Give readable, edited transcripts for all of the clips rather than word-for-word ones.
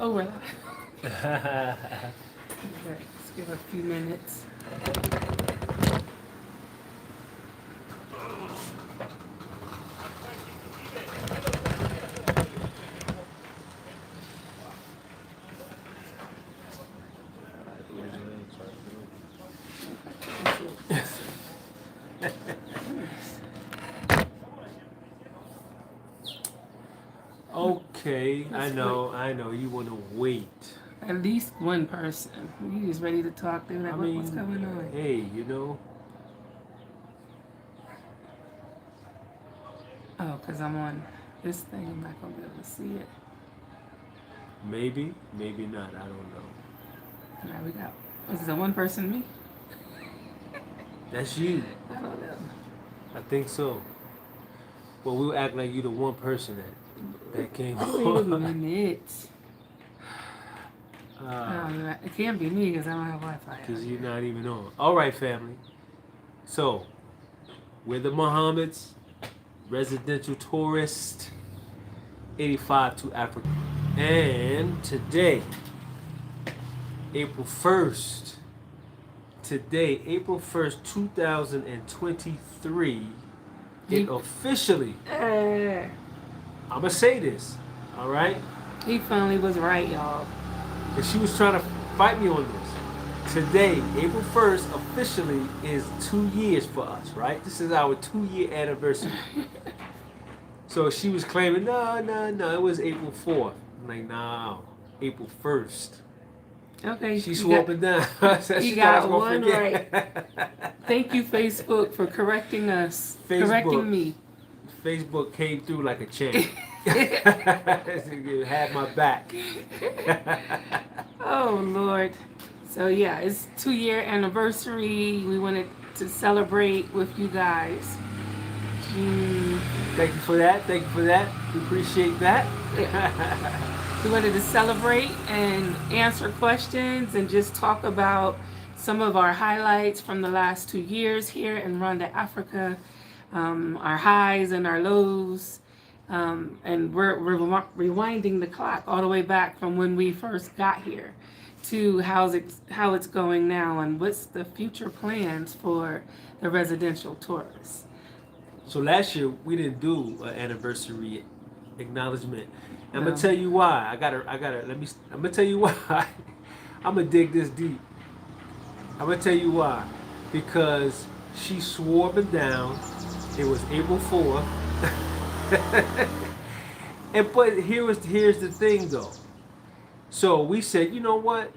overlap. Let's give a few minutes. Okay, I know. You want to wait. At least one person. You just ready to talk? They're like, I what's mean, going on? hey, you know, Oh, because I'm on this thing. I'm not going to be able to see it. maybe, maybe not. I don't know. All right, we got, is it one person me? That's you. I don't know. I think so. Well, we'll act like you the one person that came Wait a on. minute. It can't be me because I don't have Wi-Fi out Because you're here. not even on. All right, family. So, we're the Mohammeds, residential tourist, 85 to Africa. And today, April 1st, April 1st, 2023, it officially, I'm going to say this, all right? He finally was right, y'all. And she was trying to fight me on this. Today, April 1st, officially is 2 years for us, right? This is our 2-year anniversary. So she was claiming, no, it was April 4th. I'm like, no, April 1st. Okay. She swore up and down. You got one right. Thank you, Facebook, for correcting us. Correcting me. Facebook came through like a champ. Had my back. Oh, Lord. So, yeah, it's 2-year anniversary. We wanted to celebrate with you guys. Thank you for that. We appreciate that. We wanted to celebrate and answer questions and just talk about some of our highlights from the last 2 years here in Rwanda, Africa, our highs and our lows. And we're rewinding the clock all the way back from when we first got here to how it's going now and what's the future plans for the residential tourists. So last year we didn't do an anniversary acknowledgement. I'm gonna tell you why. I'm gonna tell you why. I'm gonna dig this deep. I'm gonna tell you why. Because she swore up and down it was April 4th. But here's the thing though. So we said, you know what?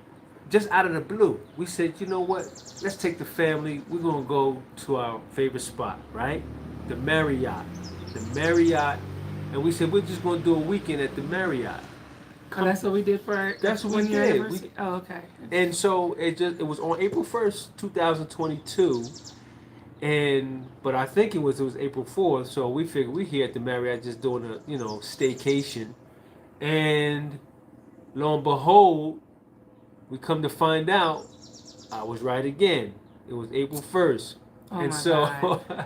Just out of the blue, we said, you know what? Let's take the family. We're gonna go to our favorite spot, right? The Marriott. And we said we're just gonna do a weekend at the Marriott. Oh, that's what we did for our That's what we 1-year did. anniversary? Oh, okay. And so it was on April 1st, 2022. But I think it was April 4th, so we figured we're here at the Marriott just doing a staycation. And lo and behold, we come to find out I was right again. It was April 1st. Oh and my so God.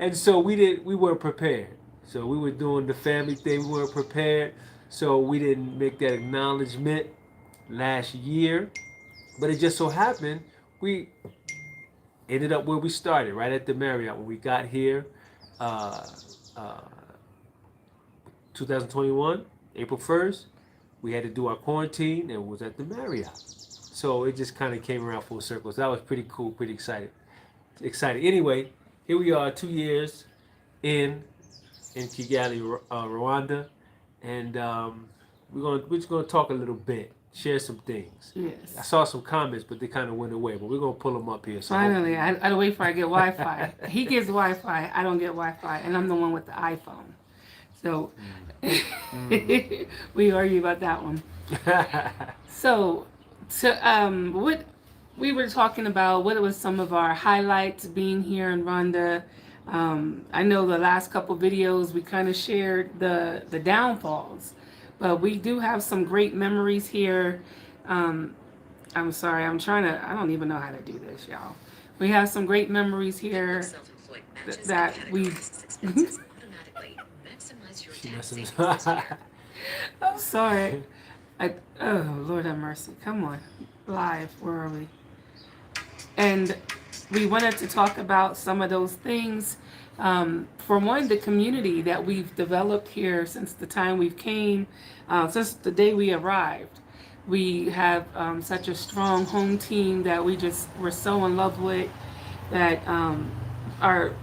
and so we weren't prepared. So we were doing the family thing, we weren't prepared. So we didn't make that acknowledgement last year. But it just so happened we ended up where we started, right at the Marriott. When we got here, uh, uh, 2021, April 1st, we had to do our quarantine and was at the Marriott. So it just kind of came around full circle. So that was pretty cool, pretty excited. Anyway, here we are 2 years in Kigali, Rwanda, and we're just gonna talk a little bit, share some things. Yes. I saw some comments, but they kind of went away. But we're gonna pull them up here. So Finally, I had to wait for I get Wi-Fi. He gets Wi-Fi, I don't get Wi-Fi, and I'm the one with the iPhone. So we argue about that one. So what we were talking about, what was some of our highlights being here in Rwanda. I know the last couple videos we kind of shared the downfalls, but we do have some great memories here. I'm sorry, I don't even know how to do this, y'all. We have some great memories here that we I'm sorry. Oh, Lord have mercy. Come on. Live. Where are we? And we wanted to talk about some of those things. For one, the community that we've developed here since the time we came, since the day we arrived. We have such a strong home team that we're so in love with that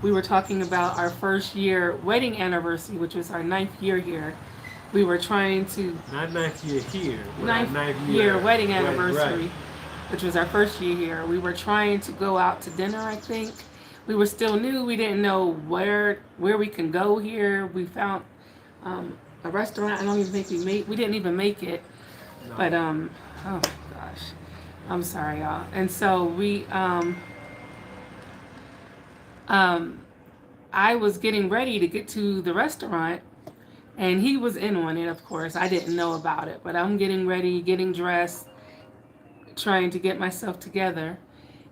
we were talking about our first year wedding anniversary, which was our 9th year here. We were trying to Not 9th year here, but our 9th year wedding anniversary, right. which was our first year here. We were trying to go out to dinner, I think. We were still new. We didn't know where we can go here. We found a restaurant. I don't even think we didn't even make it. No. But oh my gosh. I'm sorry, y'all. And so I was getting ready to get to the restaurant, and he was in on it, of course. I didn't know about it, but I'm getting ready, getting dressed, trying to get myself together.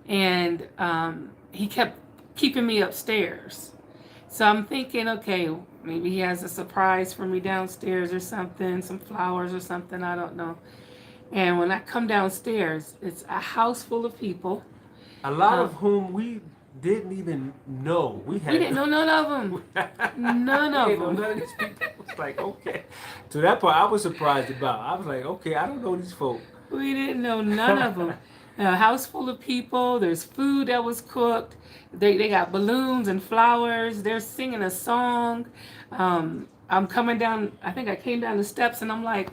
And he kept keeping me upstairs. So I'm thinking, okay, maybe he has a surprise for me downstairs or something, some flowers or something, I don't know. And when I come downstairs, it's a house full of people. A lot of whom we didn't even know. We didn't know none of them. None of them. None of these people. It's like, okay. To that part, I was surprised about. I was like, okay, I don't know these folk. We didn't know none of them. A house full of people. There's food that was cooked. They got balloons and flowers. They're singing a song. I'm coming down. I think I came down the steps, and I'm like,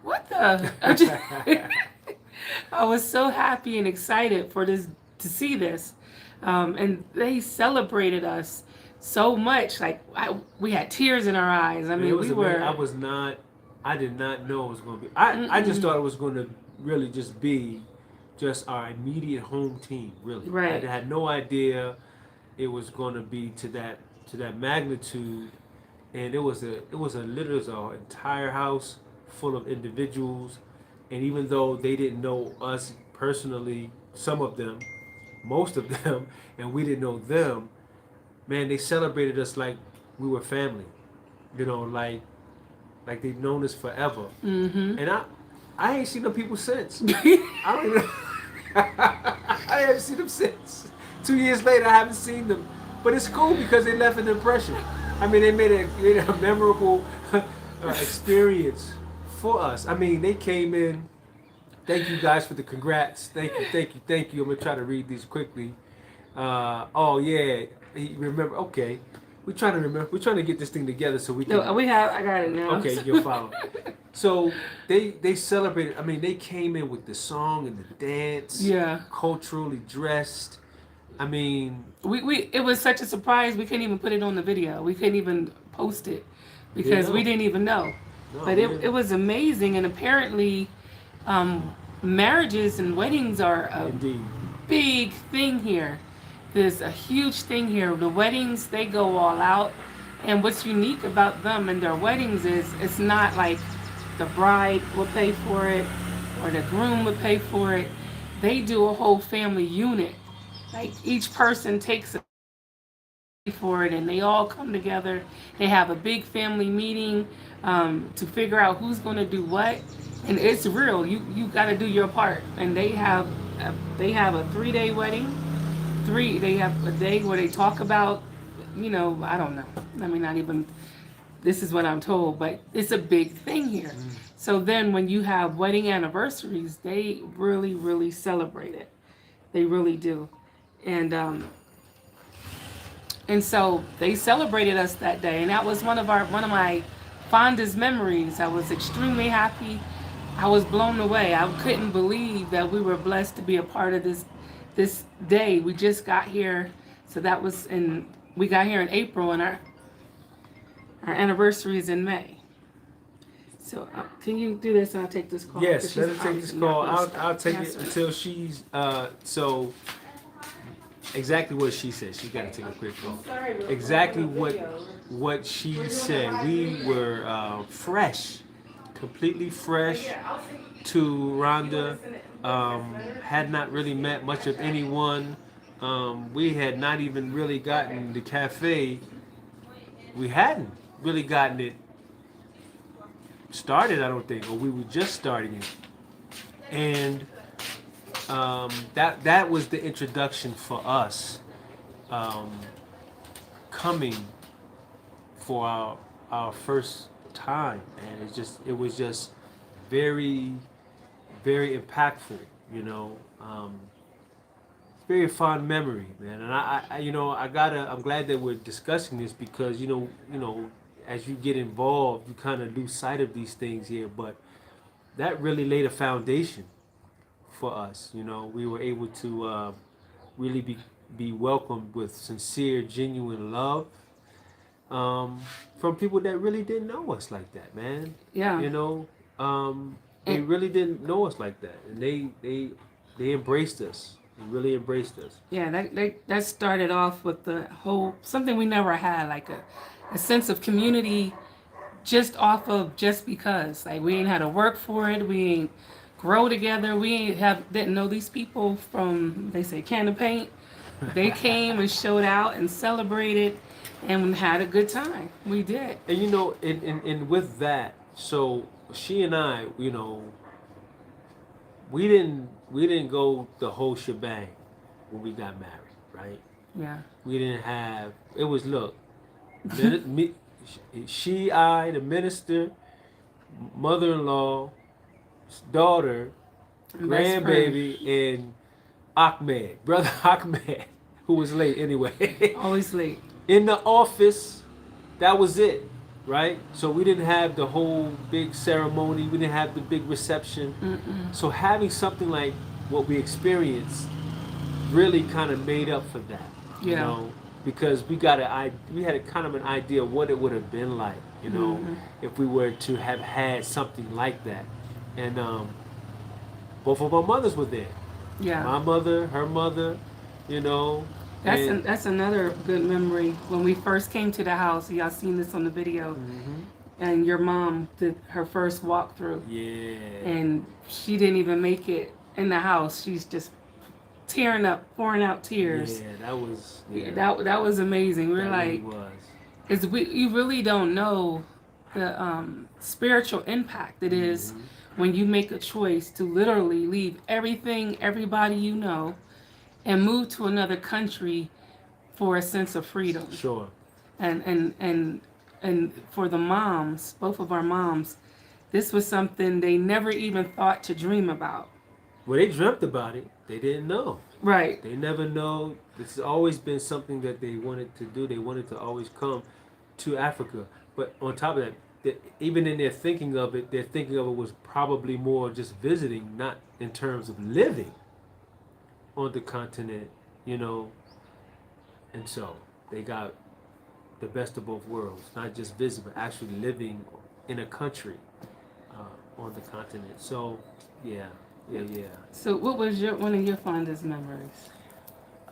what the? I was so happy and excited to see this. And they celebrated us so much. Like we had tears in our eyes. I mean, I did not know it was going to be. I just thought it was going to really just be just our immediate home team. Really, right. I had no idea it was going to be to that magnitude. And it was literally an entire house full of individuals. And even though they didn't know us personally, some of them, most of them, and we didn't know them, man, they celebrated us like we were family. You know, like they've known us forever. Mm-hmm. And I ain't seen them people since. I don't even I haven't seen them since. 2 years later, I haven't seen them. But it's cool because they left an impression. I mean, they made a memorable experience for us. I mean, they came in. Thank you guys for the congrats. Thank you. I'm gonna try to read these quickly. Oh yeah, remember? Okay, we're trying to get this thing together so we can. No, I got it now. Okay, you'll follow. So they celebrated. I mean, they came in with the song and the dance. Yeah. Culturally dressed. I mean, it was such a surprise. We couldn't even put it on the video. We couldn't even post it because we didn't even know. No, but it was amazing, and apparently, marriages and weddings are a big thing here. There's a huge thing here. The weddings, they go all out, and what's unique about them and their weddings is it's not like the bride will pay for it or the groom will pay for it. They do a whole family unit. Like each person takes a for it, and they all come together. They have a big family meeting to figure out who's going to do what, and it's real. You got to do your part. And they have a 3-day wedding. They have a day where they talk about, I don't know. I mean, not even. This is what I'm told, but it's a big thing here. So then, when you have wedding anniversaries, they really, really celebrate it. They really do. And so they celebrated us that day, and that was one of my fondest memories. I was extremely happy. I was blown away. I couldn't believe that we were blessed to be a part of this day. We just got here, so we got here in April, and our anniversary is in May. So can you do this, and I'll take this call? Yes, let her take this call. I'll take it until she's so. Exactly what she said. She got to take a quick call. Exactly what she said. We were fresh, completely fresh to Rwanda. Had not really met much of anyone. We had not even really gotten the cafe. We hadn't really gotten it started, I don't think, or we were just starting it. And that was the introduction for us um, coming for our first time, and it was just very very impactful, you know. Very fond memory, man. And I'm glad that we're discussing this because as you get involved, you kind of lose sight of these things here. But that really laid a foundation for us. You know, we were able to really be welcomed with sincere, genuine love from people that really didn't know us like that, man. Yeah. You know, they really didn't know us like that, and they embraced us. They really embraced us. Yeah, that started off with the whole something we never had, like a sense of community, just because. Like we ain't had to work for it, we ain't grow together, we ain't didn't know these people from, they say, can of paint. They came and showed out and celebrated and had a good time. We did. And and with that, so she and I, we didn't go the whole shebang when we got married, right? Yeah. We didn't have. It was look, me, I, the minister, mother-in-law, daughter, And best grandbaby, and Ahmed, brother Ahmed, who was late anyway. Always late. In the office, that was it, right? So we didn't have the whole big ceremony. We didn't have the big reception. Mm-mm. So having something like what we experienced really kind of made up for that, you know, because we had a kind of an idea of what it would have been like, if we were to have had something like that. And both of our mothers were there. Yeah. My mother, her mother, you know. That's another good memory. When we first came to the house, y'all seen this on the video, and your mom did her first walkthrough. Yeah. And she didn't even make it in the house. She's just tearing up, pouring out tears. Yeah, that was. Yeah. That was amazing. We're that like, really was. you really don't know the spiritual impact it is when you make a choice to literally leave everything, everybody you know, and move to another country for a sense of freedom. Sure. And for the moms, both of our moms, this was something they never even thought to dream about. Well, they dreamt about it. They didn't know. Right. They never know. This has always been something that they wanted to do. They wanted to always come to Africa. But on top of that, even in their thinking of it was probably more just visiting, not in terms of living on the continent, and so they got the best of both worlds, not just visiting, but actually living in a country on the continent. So, yeah. So, what was one of your fondest memories?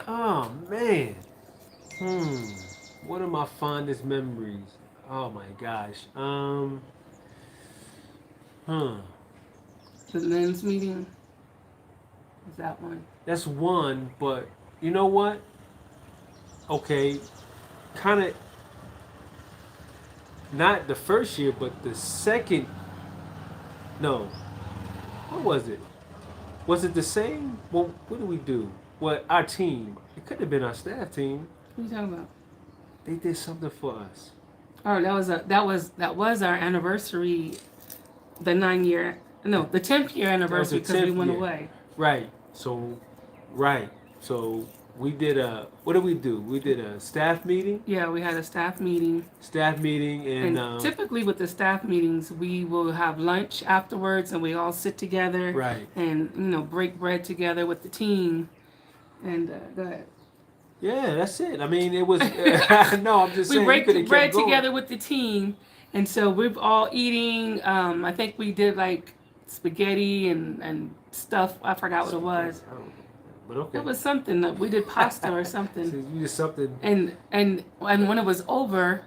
Oh man, one of my fondest memories. Oh my gosh. The men's meeting. Is that one? That's one, but you know what? Okay, kind of not the first year, but the second. No, what was it? Was it the same? Well, what did we do? Well, our team. It could have been our staff team. What are you talking about? They did something for us. Oh, that was our anniversary. The 10th year anniversary because we went away. Right. So we did what did we do? We did a staff meeting. Yeah, we had a staff meeting. And typically with the staff meetings, we will have lunch afterwards, and we all sit together. Right. And break bread together with the team. And go ahead. Yeah, that's it. I mean, it was. No, I'm just saying. We break bread together with the team, and so we're all eating. I think we did like spaghetti and stuff. I forgot what it was. But okay. It was something that we did pasta or something. So you did something. And when it was over,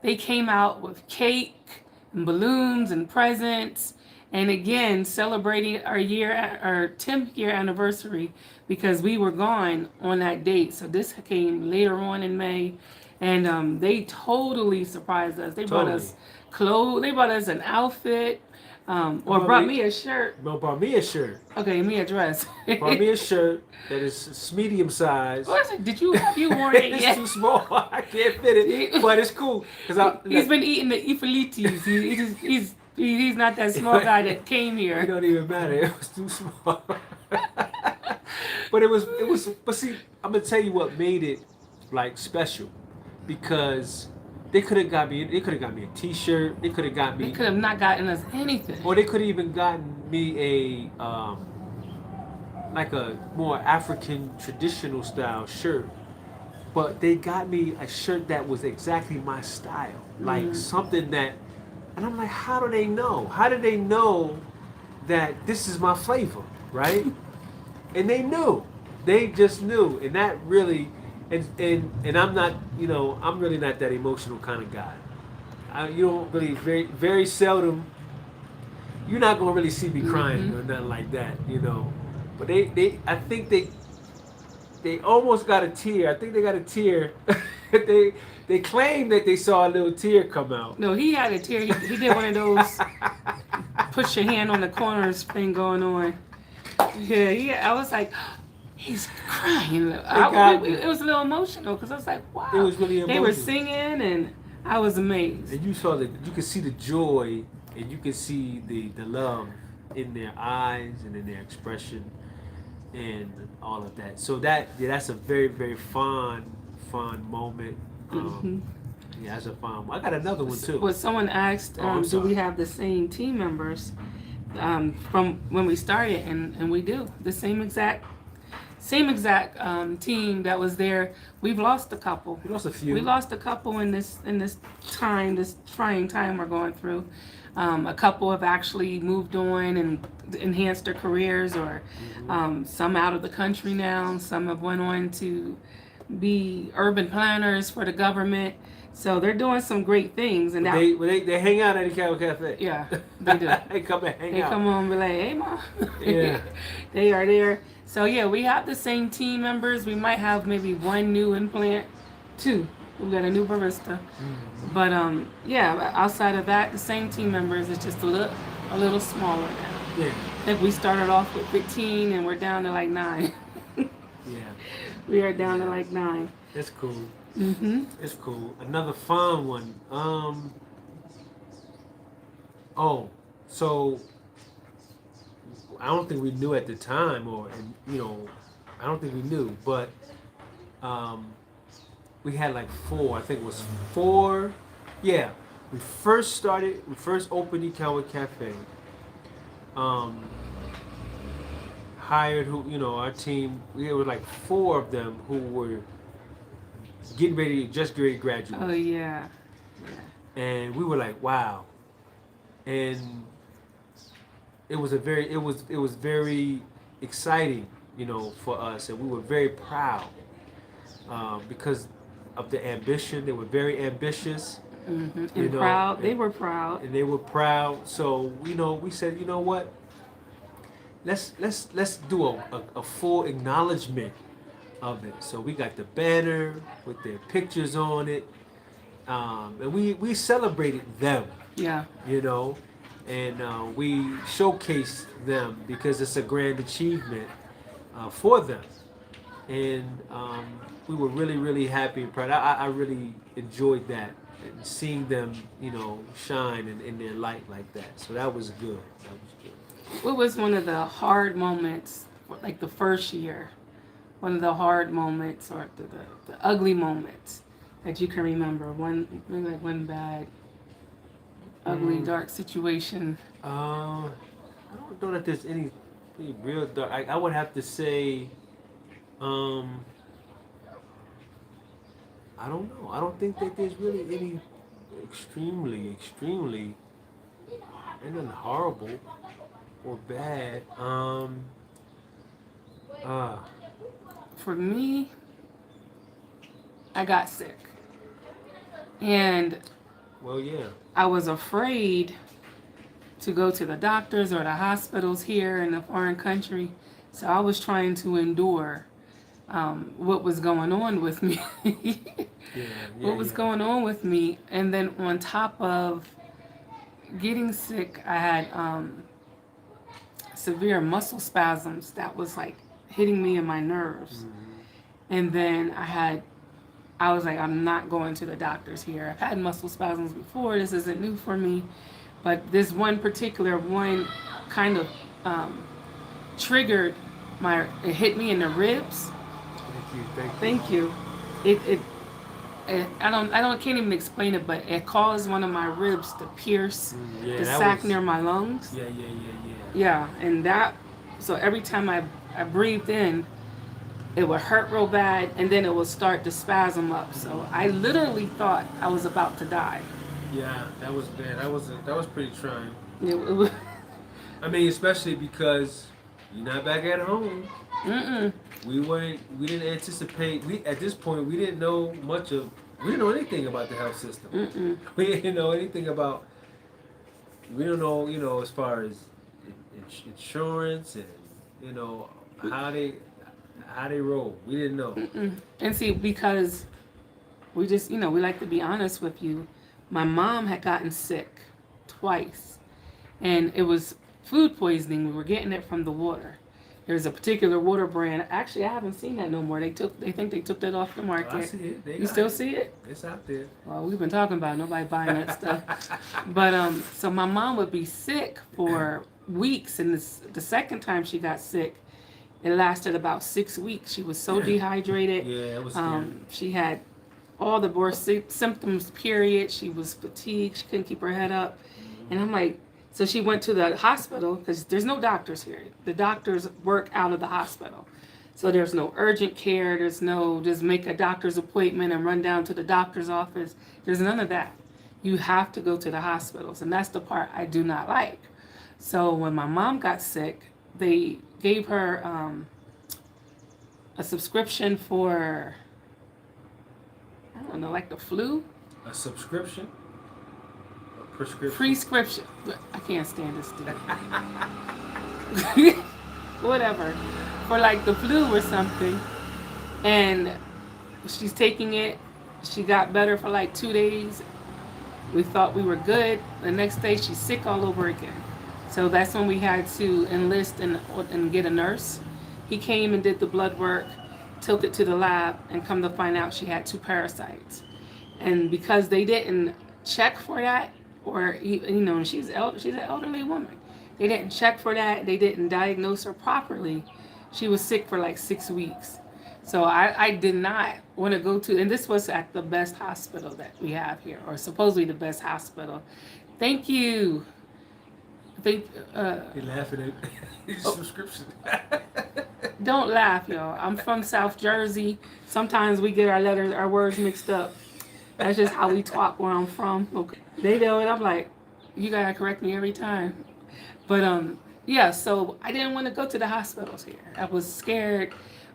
they came out with cake and balloons and presents, and again celebrating our 10th year anniversary because we were gone on that date. So this came later on in May, and they totally surprised us. They brought us clothes. They bought us an outfit, or brought me a shirt. No, bought me a shirt. Okay, me a dress. Bought me a shirt that is medium size. What is it? Did you have you worn it It's yet? too small. I can't fit it, but it's cool because He's been eating the ifalitis. He's not that small guy that came It here. don't even matter. It was too small. But it was. But see, I'm gonna tell you what made it like special, because they could have got me. They could have got me a T-shirt. They could have got They me, could have not gotten us anything. or they could have even gotten me a like a more African traditional style shirt. But they got me a shirt that was exactly my style, like something that. And I'm like, how do they know? How do they know that this is my flavor, right? And they knew. They just knew. And that really, and I'm not, I'm really not that emotional kind of guy. You don't really, very seldom, you're not going to really see me crying or nothing like that. But I think they almost got a tear. I think they got a tear. They claimed that they saw a little tear come out. No, he had a tear. He did one of those put your hand on the corners thing going on. Yeah, I was like, he's crying. It was a little emotional because I was like, wow. It was really emotional. They were singing and I was amazed. And you could see the joy, and you could see the love in their eyes and in their expression and all of that. So that's a very, very fun moment. Yeah, that's a fun one. I got another one too. Well, someone asked, do we have the same team members from when we started, and we do. The same exact team that was there. We've lost a couple. We lost a few. We lost a couple in this time, this trying time we're going through. A couple have actually moved on and enhanced their careers, or some out of the country now. Some have went on to be urban planners for the government. So they're doing some great things. And they hang out at the Cattle Cafe. Yeah, they do. They come and hang out. They come on and be like, hey, Mom. Yeah. They are there. So, yeah, we have the same team members. We might have maybe one new implant, two. We got a new barista. But, yeah, outside of that, the same team members. It's just a little smaller now. Yeah. I think we started off with 15 and we're down to like 9. Yeah. We are down to like 9. That's cool. It's cool. Another fun one. So I don't think we knew at the time, I don't think we knew, but we had like 4. I think it was 4. Yeah, we first opened Ikawa Cafe. Hired our team. We were like 4 of them who were just getting ready to graduate. Oh, yeah. And we were like, wow. And it was very exciting, for us, and we were very proud because of the ambition. They were very ambitious. And proud. They were proud. And they were proud. So we said, you know what? Let's do a full acknowledgement of it. So we got the banner with their pictures on it, and we celebrated them. Yeah. And we showcased them because it's a grand achievement for them, and we were really, really happy and proud. I really enjoyed that, and seeing them, shine in their light like that. So that was good. What was one of the hard moments, like the first year? One of the hard moments, or the ugly moments that you can remember? One bad, ugly, dark situation. I don't know that there's any real dark. I would have to say, I don't know. I don't think that there's really any extremely, anything horrible or bad. For me, I got sick. And well, yeah. I was afraid to go to the doctors or the hospitals here in a foreign country. So I was trying to endure what was going on with me. What was going on with me. And then on top of getting sick, I had severe muscle spasms that was like hitting me in my nerves. And then I was like, I'm not going to the doctors here. I've had muscle spasms before. This isn't new for me. But this one particular one kind of triggered it hit me in the ribs. Thank you. It can't even explain it, but it caused one of my ribs to pierce the sac near my lungs. Yeah. Yeah, and so every time I breathed in, it would hurt real bad, and then it would start to spasm up. So I literally thought I was about to die. Yeah, that was bad. That was pretty trying. It was. I mean, especially because you're not back at home. Mm-mm. We didn't anticipate. At this point, we didn't know we didn't know anything about the health system. Mm-mm. We didn't know anything about, we don't know, as far as insurance and, how they roll. We didn't know. Mm-mm. And see, because we just, we like to be honest with you. My mom had gotten sick twice, and it was food poisoning. We were getting it from the water. There's a particular water brand. Actually, I haven't seen that no more. They think they took that off the market. I see it. You still see it? It's out there. Well, we've been talking about it. Nobody buying that stuff. But so my mom would be sick for weeks, and the second time she got sick, it lasted about 6 weeks. She was so dehydrated. Yeah, it was scary. She had all the worst symptoms, period. She was fatigued. She couldn't keep her head up. And I'm like, so she went to the hospital because there's no doctors here. The doctors work out of the hospital. So there's no urgent care. There's no just make a doctor's appointment and run down to the doctor's office. There's none of that. You have to go to the hospitals. And that's the part I do not like. So when my mom got sick, they gave her a subscription for, I don't know, like the flu? A subscription? A prescription? Prescription. I can't stand this thing. Whatever. For like the flu or something. And she's taking it. She got better for like 2 days. We thought we were good. The next day she's sick all over again. So that's when we had to enlist and get a nurse. He came and did the blood work, took it to the lab, and come to find out she had 2 parasites. And because they didn't check for that, or she's an elderly woman, they didn't check for that. They didn't diagnose her properly. She was sick for like 6 weeks. So I did not want to go to, and this was at the best hospital that we have here, or supposedly the best hospital. Thank you. You're laughing at your subscription. Don't laugh, y'all. I'm from South Jersey. Sometimes we get our words mixed up. That's just how we talk where I'm from. Okay. They know it. I'm like, you gotta correct me every time. But yeah. So I didn't want to go to the hospitals here. I was scared.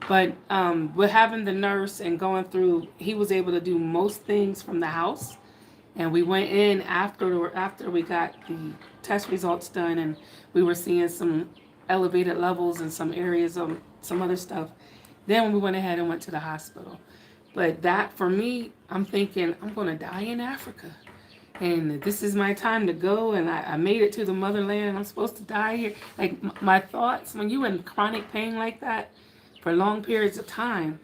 But with having the nurse and going through, he was able to do most things from the house. And we went in after we got the test results done, and we were seeing some elevated levels in some areas of some other stuff. Then we went ahead and went to the hospital. But that, for me, I'm thinking, I'm going to die in Africa. And this is my time to go, and I made it to the motherland. I'm supposed to die here. Like, my thoughts, when you're in chronic pain like that for long periods of time,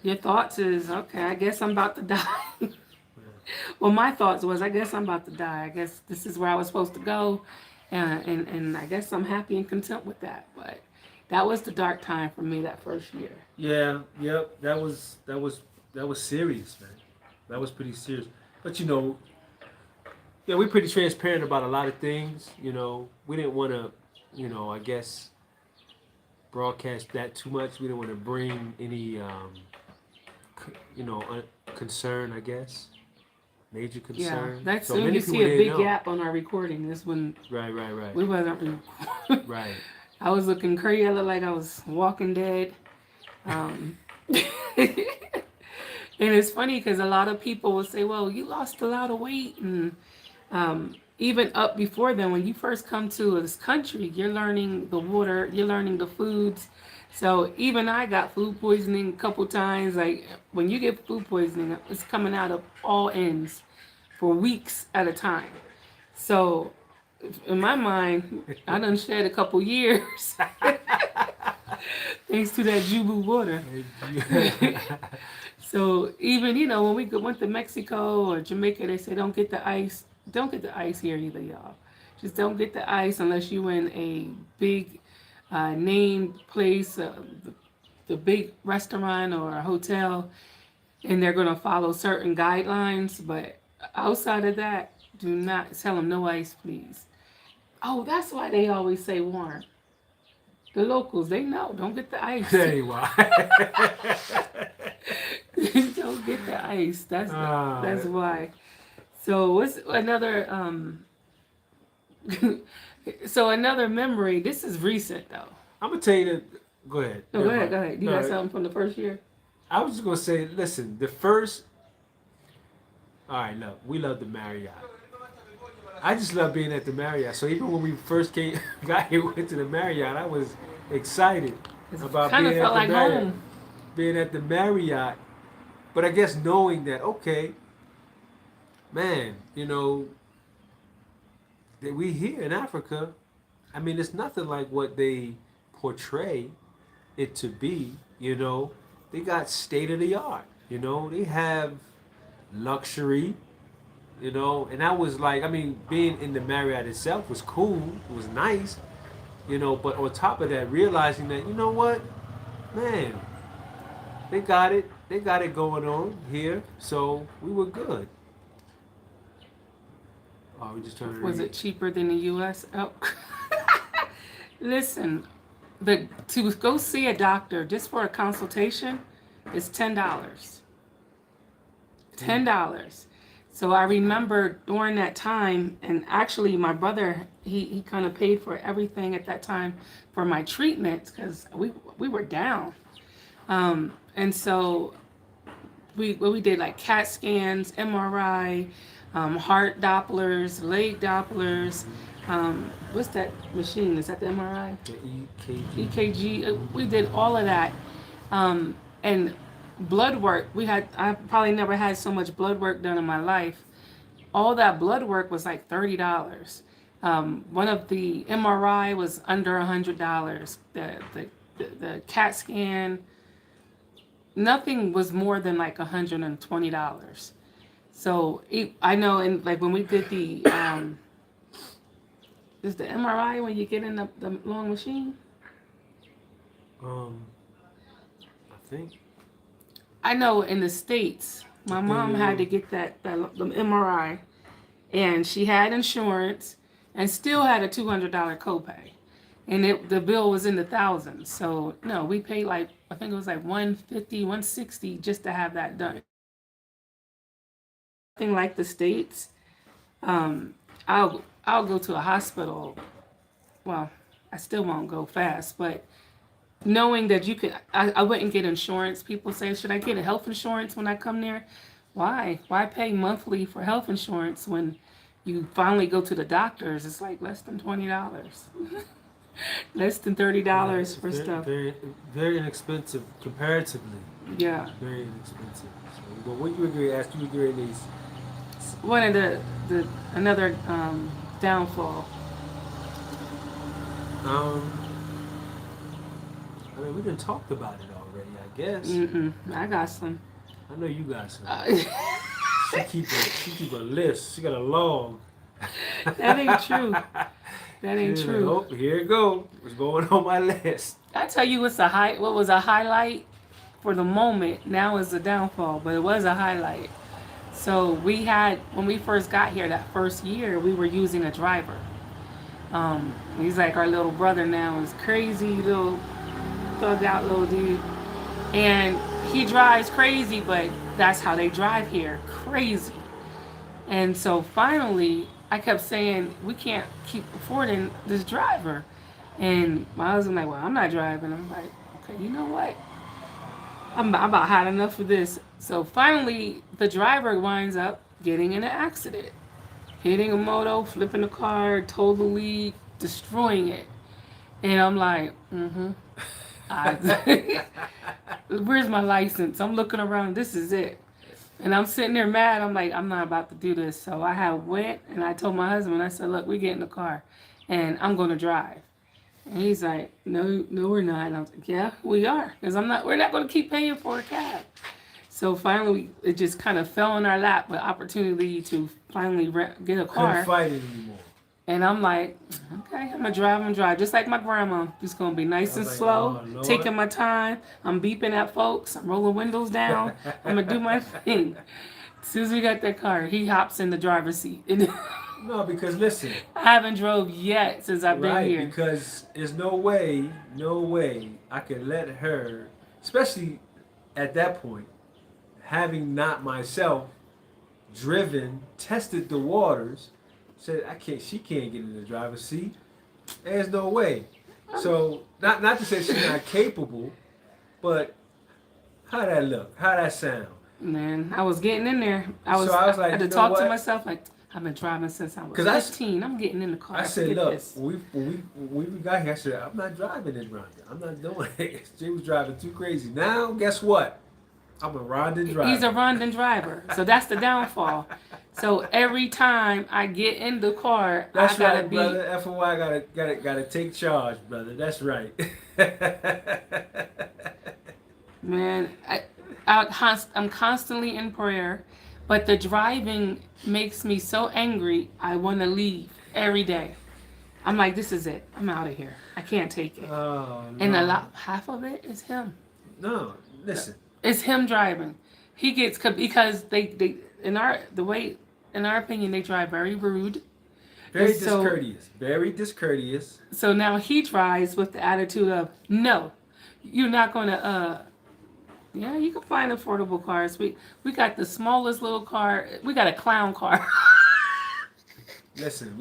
your thoughts is, okay, I guess I'm about to die. Well, my thoughts was, I guess I'm about to die. I guess this is where I was supposed to go. And I guess I'm happy and content with that. But that was the dark time for me that first year. Yeah, yep. That was serious, man. That was pretty serious. But we're pretty transparent about a lot of things. We didn't want to, I guess, broadcast that too much. We didn't want to bring any, concern, I guess. Major concern. Yeah, that's so when many you see people a didn't big know. gap on our recording. This when Right. we wasn't recording. Right. I was looking crazy. I looked like I was Walking Dead. And it's funny because a lot of people will say, well, you lost a lot of weight. And even up before then, when you first come to this country, you're learning the water, you're learning the foods. So even I got food poisoning a couple times. Like, when you get food poisoning, it's coming out of all ends for weeks at a time. So in my mind, I done shed a couple years thanks to that Jubu water. So even when we went to Mexico or Jamaica, they say don't get the ice. Don't get the ice here either, y'all. Just don't get the ice unless you in a big named place, the big restaurant or a hotel, and they're gonna follow certain guidelines. But outside of that, do not tell them no ice, please. Oh, that's why they always say warm. The locals, they know. Don't get the ice. Tell you why. Don't get the ice. That's why. So what's another so another memory. This is recent though. I'm gonna tell you that. Go ahead. No, go ahead. Go ahead. You got something from the first year? I was just gonna say, listen, the first. All right, look, we love the Marriott. I just love being at the Marriott. So even when we first got here, went to the Marriott, I was excited about Kind of being at felt the like Marriott. home. Being at the Marriott, but I guess knowing that, okay, man, that we here in Africa, I mean, it's nothing like what they portray it to be. They got state of the art. They have luxury. And I was like, I mean, being in the Marriott itself was cool. It was nice. But on top of that, realizing that, you know what, man, they got it. They got it going on here. So we were good. Oh, we just trying to Was read. it cheaper than the U.S.? Oh. Listen, to go see a doctor just for a consultation is $10. $10. So I remember during that time, and actually my brother, he kind of paid for everything at that time for my treatments because we were down. And so we did like CAT scans, MRI, heart Dopplers, leg Dopplers. What's that machine? Is that the MRI? The EKG. EKG. We did all of that. And blood work. I probably never had so much blood work done in my life. All that blood work was like $30. One of the MRI was under $100. The CAT scan, nothing was more than like $120. So I know, and like when we did the is the MRI when you get in the long machine? I think. I know in the States, my mom had to get the MRI, and she had insurance, and still had a $200 copay, and the bill was in the thousands. So no, we paid like I think it was like $150, $160 just to have that done. Nothing like the States. I'll go to a hospital. Well, I still won't go fast, but knowing that you could, I wouldn't get insurance. People say, should I get a health insurance when I come there? Why? Why pay monthly for health insurance when you finally go to the doctors? It's like less than $20, less than $30 for stuff. Very, very inexpensive comparatively. Yeah. Very inexpensive. So, but what you agree? Ask you agree, Elise? One of another downfall. I mean, we done talked about it already, I guess. I got some. I know you got some. She keep a list. She got a log. That ain't true. That ain't true. Oh, here it go. What's going on my list? I tell you, what was a highlight for the moment now is a downfall, but it was a highlight. So when we first got here that first year, we were using a driver. He's like our little brother now. He's crazy little thugged out little dude, and he drives crazy, but that's how they drive here, crazy. And so finally I kept saying we can't keep affording this driver, and my husband like, well, I'm not driving. I'm like, okay, you know what, I'm about had enough of this. So finally the driver winds up getting in an accident, hitting a moto, flipping the car, totally destroying it. And I'm like, where's my license? I'm looking around. This is it. And I'm sitting there mad. I'm like, I'm not about to do this. So I had went and I told my husband, I said, look, we get in the car and I'm going to drive. And he's like, no, no, we're not. And I was like, yeah, we are. Because we're not going to keep paying for a cab. So finally, it just kind of fell in our lap, the opportunity to finally get a car. Couldn't fight it anymore. And I'm like, okay, I'm going to drive. Just like my grandma. Just going to be nice and slow, taking my time. I'm beeping at folks. I'm rolling windows down. I'm going to do my thing. As soon as we got that car, he hops in the driver's seat. No, because listen. I haven't drove yet since I've been here. Because there's no way I can let her, especially at that point, having not myself driven, tested the waters, said she can't get in the driver's seat. There's no way. So not to say she's not capable, but how that look? How that sound? Man, I was getting in there. I like, had to talk to myself like, I've been driving since I was 15. I'm getting in the car. I said, look, when we got here, I said, I'm not driving in Rwanda. I'm not doing it. She was driving too crazy. Now, guess what? I'm a Rwandan driver. He's a Rwandan driver. So that's the downfall. So every time I get in the car, that's I gotta right, be. Brother. FOI gotta take charge, brother. That's right. Man, I'm constantly in prayer, but the driving makes me so angry. I want to leave every day. I'm like, this is it. I'm out of here. I can't take it. Oh, no. And half of it is him. No, listen. It's him driving. He gets because they in our opinion they drive very rude. Very discourteous. Very discourteous. So now he drives with the attitude of, no, you're not gonna yeah, you can find affordable cars. We got the smallest little car. We got a clown car. Listen,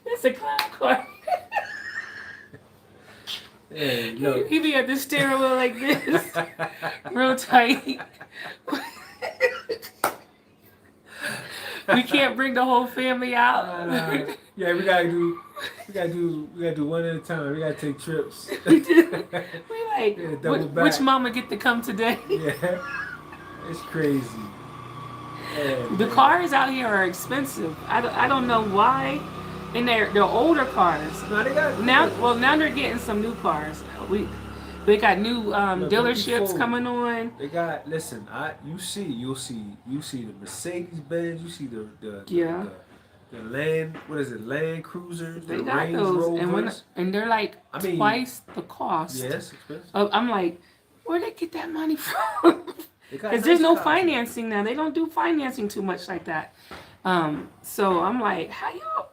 it's a clown car. Hey, look. He be at the steering wheel like this, real tight. We can't bring the whole family out. Yeah, we gotta do one at a time. We gotta take trips. We like, which mama get to come today? Yeah, it's crazy. Yeah, the cars out here are expensive. I don't know why. And they're older cars. No, they got now. Well, now they're getting some new cars. They got new dealerships coming on. They got you'll see the Mercedes Benz. You see the Land Cruisers. They the got Range those, Rovers. and they're like twice the cost. Yes, expensive. I'm like, where'd they get that money from? Because there's no financing now. They don't do financing too much like that. So I'm like, how y'all?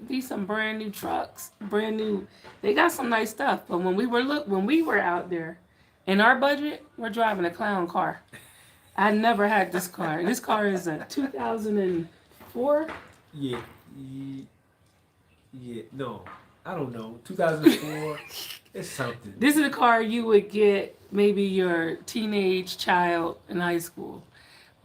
These some brand new trucks, brand new. They got some nice stuff. But when we were out there, in our budget, we're driving a clown car. I never had this car. This car is a 2004. Yeah. No, I don't know. 2004. It's something. This is a car you would get maybe your teenage child in high school,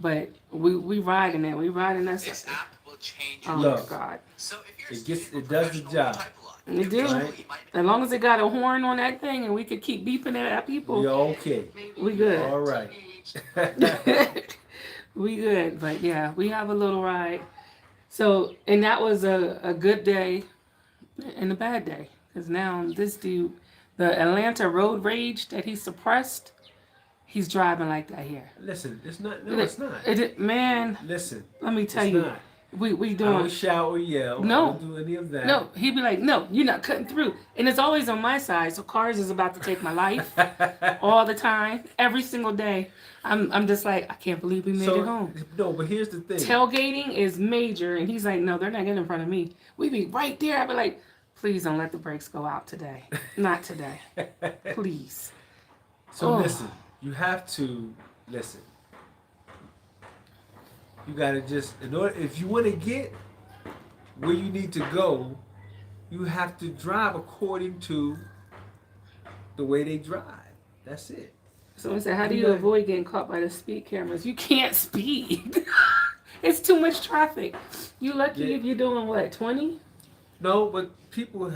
but we riding it. We riding that. This app will change. Oh my God. So it does the job. It do. Right? As long as it got a horn on that thing and we could keep beeping it at people. We're okay. We good. All right. We good. But yeah, we have a little ride. So, and that was a good day and a bad day. Because now this dude, the Atlanta road rage that he suppressed, he's driving like that here. Listen, it's not. No, it's not. Man. Listen. Let me tell you. Not. We doing. I don't shout or yell. No. I don't do any of that. No. He'd be like, no, you're not cutting through. And it's always on my side. So cars is about to take my life all the time, every single day. I'm just like, I can't believe we made it home. No, but here's the thing. Tailgating is major. And he's like, no, they're not getting in front of me. We be right there. I'd be like, please don't let the brakes go out today. Not today. Please. So listen, you have to listen. You gotta just if you want to get where you need to go, you have to drive according to the way they drive. That's it. Someone said, how do you avoid getting caught by the speed cameras? You can't speed. It's too much traffic. You lucky if you're doing what, 20? No, but people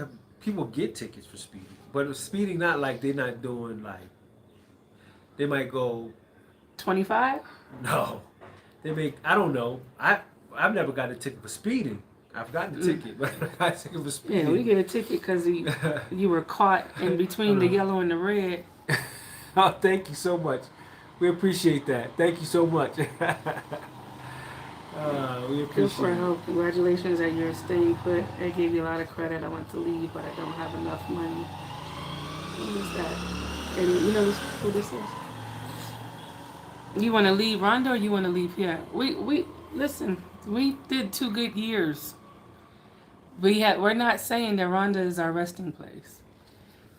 get tickets for speeding. But speeding not like they're not doing like they might go 25? No. They make, I don't know. I've never got a ticket for speeding. I've gotten the ticket, but I got a ticket for speeding. Yeah, we get a ticket because you were caught in between the yellow and the red. Oh, thank you so much. We appreciate that. Thank you so much. We Good for appreciate it. help. Congratulations that you're staying put. I gave you a lot of credit. I want to leave, but I don't have enough money. What is that? And you know who this is? You want to leave Rwanda or you want to leave here? We listen. We did 2 good years. We're not saying that Rwanda is our resting place.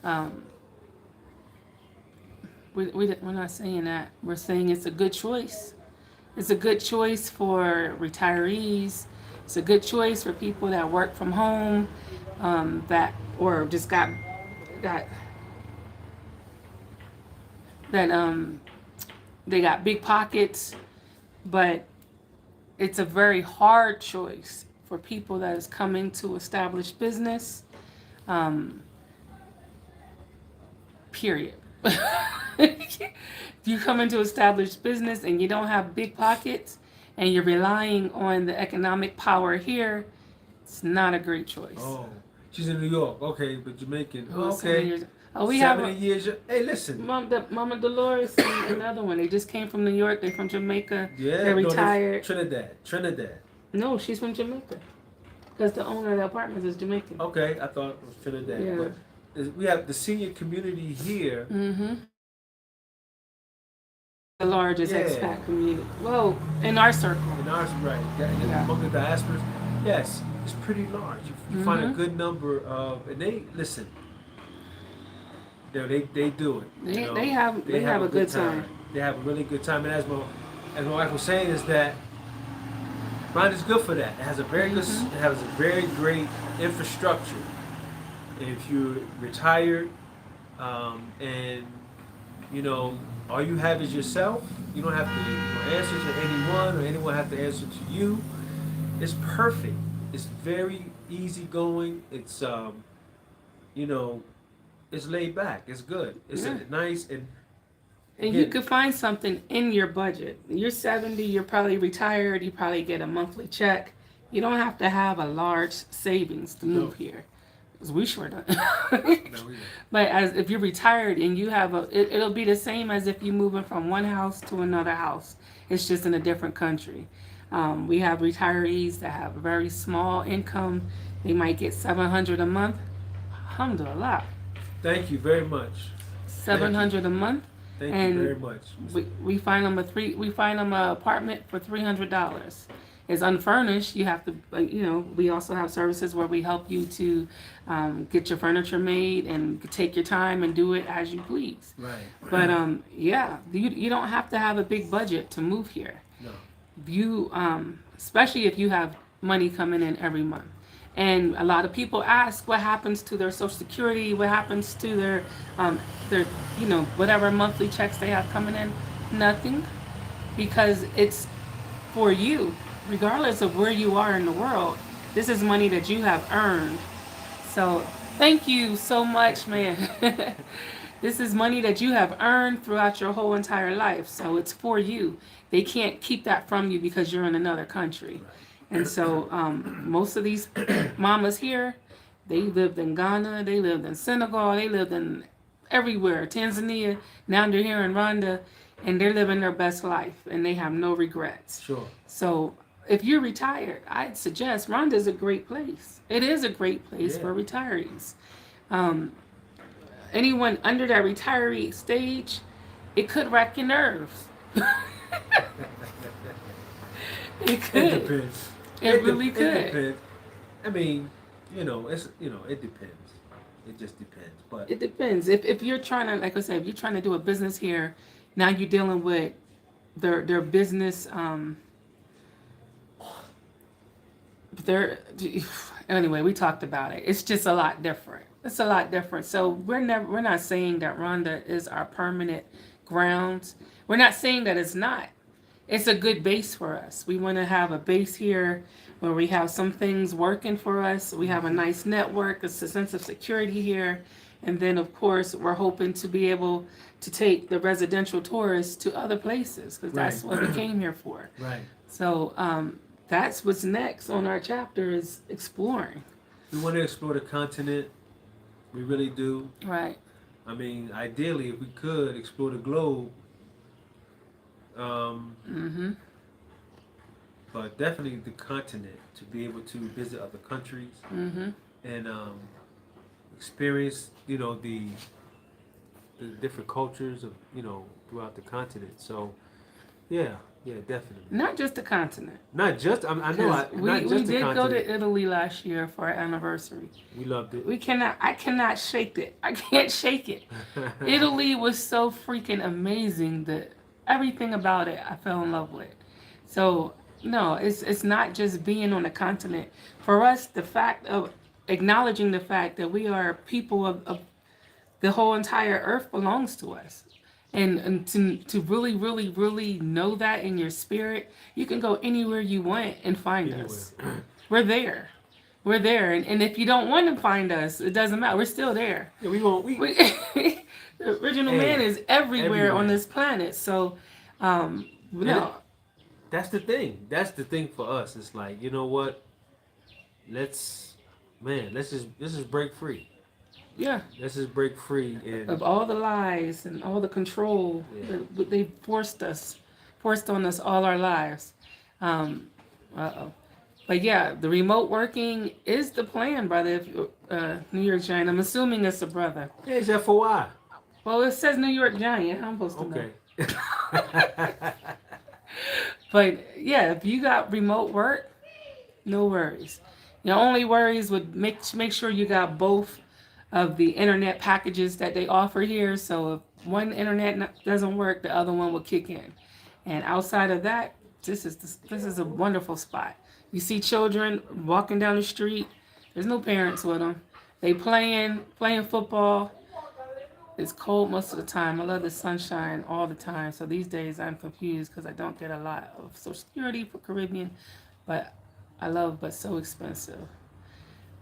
Um, we're not saying that. We're saying it's a good choice. It's a good choice for retirees. It's a good choice for people that work from home, that or just got that they got big pockets, but it's a very hard choice for people that is coming to establish business. Period. If you come into established business and you don't have big pockets and you're relying on the economic power here, it's not a great choice. Oh, she's in New York. Okay, but Jamaican. Oh, Okay. we have 70 years. Hey, listen. Mama Dolores and another one. They just came from New York. They're from Jamaica. Yeah, They're no, retired. Trinidad. No, she's from Jamaica. Because the owner of the apartment is Jamaican. Okay, I thought it was Trinidad. Yeah. But we have the senior community here. Mm-hmm. The largest Yeah. expat community. Well, in our circle. In ours, right? Yeah. Among the diasporas, yes, it's pretty large. You find a Mhm. good number of, and they listen. They do it. They, you know? they have a good time. They have a really good time, and as my wife was saying, is that Rwanda is good for that. It has a very good, Mhm. it has a very great infrastructure. If you're retired, and you know, all you have is yourself. You don't have to answer to anyone, or anyone have to answer to you. It's perfect. It's very easygoing. It's you know, it's laid back. It's good. It's Yeah. nice and And you could find something in your budget. You're 70, you're probably retired, you probably get a monthly check. You don't have to have a large savings to move here. Because we sure don't. But as if you're retired and you have it'll be the same as if you're moving from one house to another house. It's just in a different country. We have retirees that have a very small income. They might get $700 a month. Alhamdulillah. Thank you very much. $700 a month. Thank And you very much. we find them a apartment for $300. It's unfurnished. You have to, we also have services where we help you to get your furniture made and take your time and do it as you please. Right. But yeah, you don't have to have a big budget to move here. No. You especially if you have money coming in every month. And a lot of people ask what happens to their Social Security, what happens to their whatever monthly checks they have coming in. Nothing, because it's for you, regardless of where you are in the world. This is money that you have earned. So thank you so much, man. This is money that you have earned throughout your whole entire life. So it's for you. They can't keep that from you because you're in another country. And so most of these mamas here, they lived in Ghana, they lived in Senegal, they lived in everywhere, Tanzania. Now they're here in Rwanda, and they're living their best life, and they have no regrets. Sure. So if you're retired, I'd suggest Rwanda is a great place. It is a great place for retirees. Anyone under that retiree stage, it could wreck your nerves. It could. It depends. It really could. It depends. I mean, it depends. It just depends. But It depends. If you're trying to, like I said, if you're trying to do a business here, now you're dealing with their business. Anyway, we talked about it. It's just a lot different. It's a lot different. So we're not saying that Rwanda is our permanent grounds. We're not saying that it's not. It's a good base for us. We want to have a base here where we have some things working for us. We have a nice network, a sense of security here, And then, of course, we're hoping to be able to take the residential tourists to other places because that's Right. what we came here for. Right. So that's what's next on our chapter is exploring. We want to explore the continent. We really do. Right. I mean, ideally, if we could explore the globe, Mm-hmm. but definitely the continent to be able to visit other countries Mm-hmm. and experience, the different cultures of throughout the continent. So, yeah, definitely. Not just the continent. Not just I know. 'Cause Not we just the did go continent. to Italy last year for our anniversary. We loved it. I cannot shake it. I can't shake it. Italy was so freaking amazing that everything about it I fell in love with. So no, it's not just being on the continent. For us, the fact of acknowledging the fact that we are people of the whole entire earth belongs to us. And to really, really, really know that in your spirit, you can go anywhere you want and find Anywhere. us. We're there. We're there. And if you don't want to find us, it doesn't matter. We're still there. Yeah, we won't. We The original Hey, man is everywhere on everywhere. this planet. So, no. That's the thing. That's the thing for us. It's like, you know what? Let's just break free. Yeah. Let's just break free and Of all the lies and all the control Yeah. that they forced on us all our lives. But yeah, the remote working is the plan, brother. If you, New York Giant, I'm assuming it's a brother. Hey, is that for why? Well, it says New York Giant. How am I supposed to know? Okay. But yeah, if you got remote work, no worries. Your only worries would make sure you got both of the internet packages that they offer here. So if one internet doesn't work, the other one will kick in. And outside of that, this is a wonderful spot. You see children walking down the street. There's no parents with them. They playing football. It's cold most of the time. I love the sunshine all the time. So these days I'm confused because I don't get a lot of Social Security for Caribbean, but I love, but so expensive.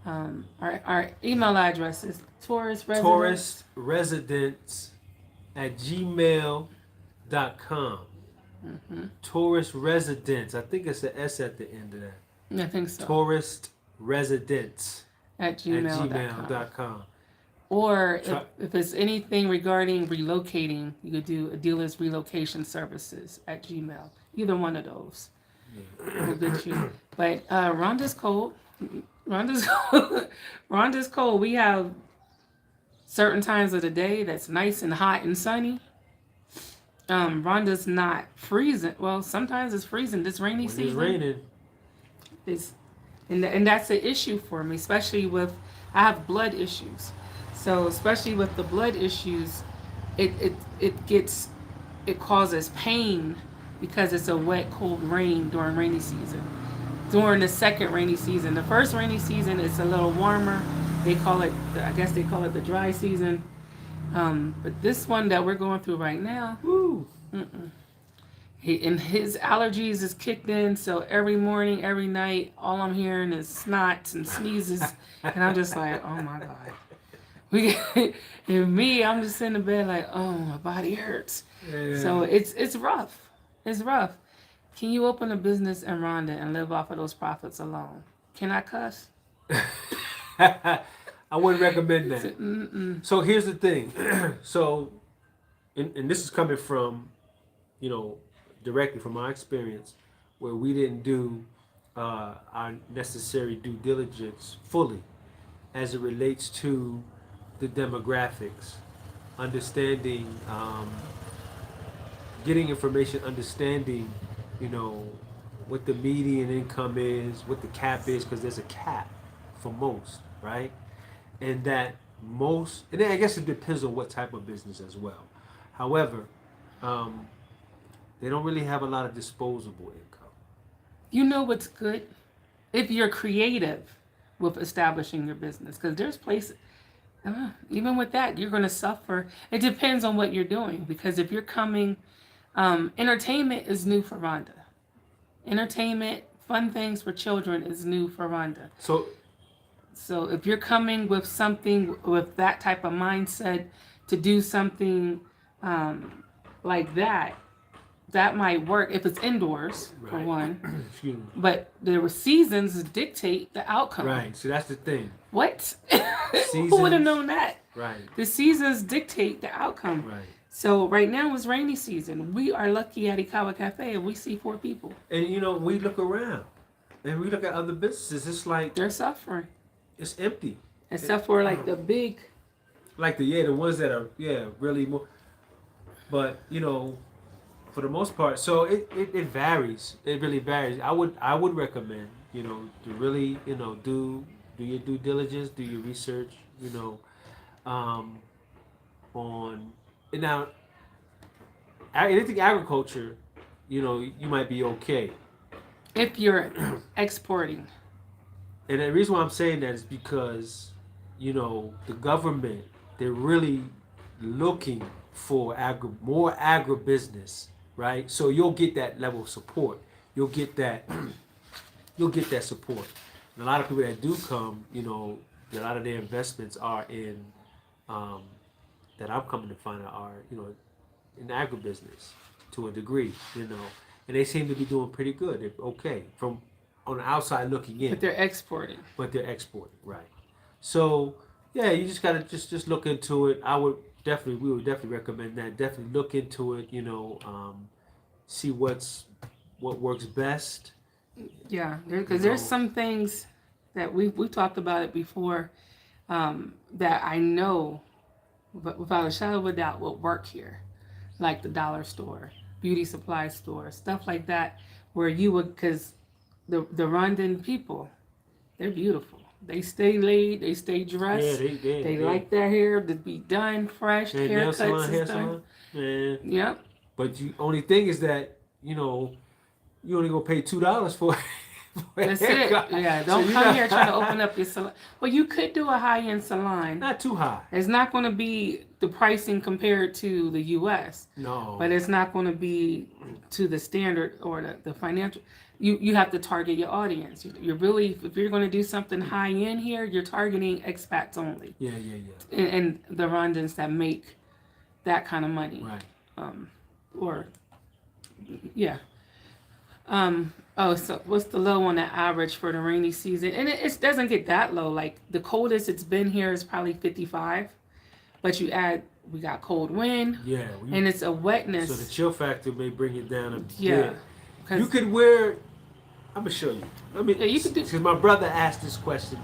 Our email address is touristresidents@gmail.com. Tourist residents. I think it's an S at the end of that. I think so. Tourist residents At at gmail.com. gmail.com. Or if it's anything regarding relocating, you could do adilahsrelocationservices at Gmail. Either one of those will get you. But Rhonda's cold. Rhonda's cold. We have certain times of the day that's nice and hot and sunny. Rhonda's not freezing. Well, sometimes it's freezing. This rainy When season. it's And raining. that's an issue for me, especially with I have blood issues. So especially with the blood issues, it causes pain because it's a wet, cold rain during rainy season. During the second rainy season, the first rainy season is a little warmer. I guess they call it the dry season. But this one that we're going through right now, Woo. and his allergies is kicked in, so every morning, every night, all I'm hearing is snots and sneezes, and I'm just like, oh my god. And me, I'm just in the bed like, oh, my body hurts. Yeah. So it's rough. It's rough. Can you open a business in Rwanda and live off of those profits alone? Can I cuss? I wouldn't recommend that. So here's the thing. So, and this is coming from, directly from my experience, where we didn't do our necessary due diligence fully as it relates to the demographics, understanding, getting information, understanding, what the median income is, what the cap is, because there's a cap for most, right? And that most, and then I guess it depends on what type of business as well. However, they don't really have a lot of disposable income. You know what's good? If you're creative with establishing your business, because there's places, even with that, you're going to suffer. It depends on what you're doing, because if you're coming, entertainment is new for Rwanda. Entertainment, fun things for children is new for Rwanda. So So if you're coming with something with that type of mindset to do something like that, that might work if it's indoors for Right. one. Excuse me. But the seasons dictate the outcome. Right. So that's the thing. What? Seasons. Who would have known that? Right. The seasons dictate the outcome. Right. So right now is rainy season. We are lucky at Ikawa Cafe and we see 4 people. And you know, we look around and we look at other businesses. It's like They're suffering. it's empty. Except for like the big. Like the ones that are really more. But you know, for the most part, so it varies. It really varies. I would recommend, you know, to really, you know, do your due diligence, do your research, you know, on now anything agriculture, you know, you might be okay. If you're exporting. And the reason why I'm saying that is because, you know, the government, they're really looking for more agribusiness, right? So you'll get that level of support. You'll get that support. And a lot of people that do come, you know, a lot of their investments are in, that I'm coming to find out are, you know, in agribusiness to a degree, you know. And they seem to be doing pretty good. They're okay from on the outside looking in. But they're exporting. Right. So yeah, you just gotta just look into it. We would definitely recommend that. Definitely look into it. You know, see what works best. Yeah, because there's some things that we talked about it before that I know, but without a shadow of a doubt, will work here, like the dollar store, beauty supply store, stuff like that, where you would because the Rwandan people, they're beautiful. They stay laid. They stay dressed. Yeah, they like their hair to be done fresh. Haircuts and stuff. Yeah. Yep. But the only thing is that, you know, you only gonna pay $2 for. That's it. Yeah. Don't come here trying to open up your salon. Well, you could do a high-end salon. Not too high. It's not going to be the pricing compared to the U.S. No. But it's not going to be to the standard or the financial. You have to target your audience. You're really, if you're going to do something high end here, you're targeting expats only. Yeah. And the Rwandans that make that kind of money. Right. So what's the low on the average for the rainy season? And it doesn't get that low. Like the coldest it's been here is probably 55. But we got cold wind. Yeah. And it's a wetness. So the chill factor may bring it down a bit. Yeah. You could wear. I'm gonna show you. You could do. Because my brother asked this question.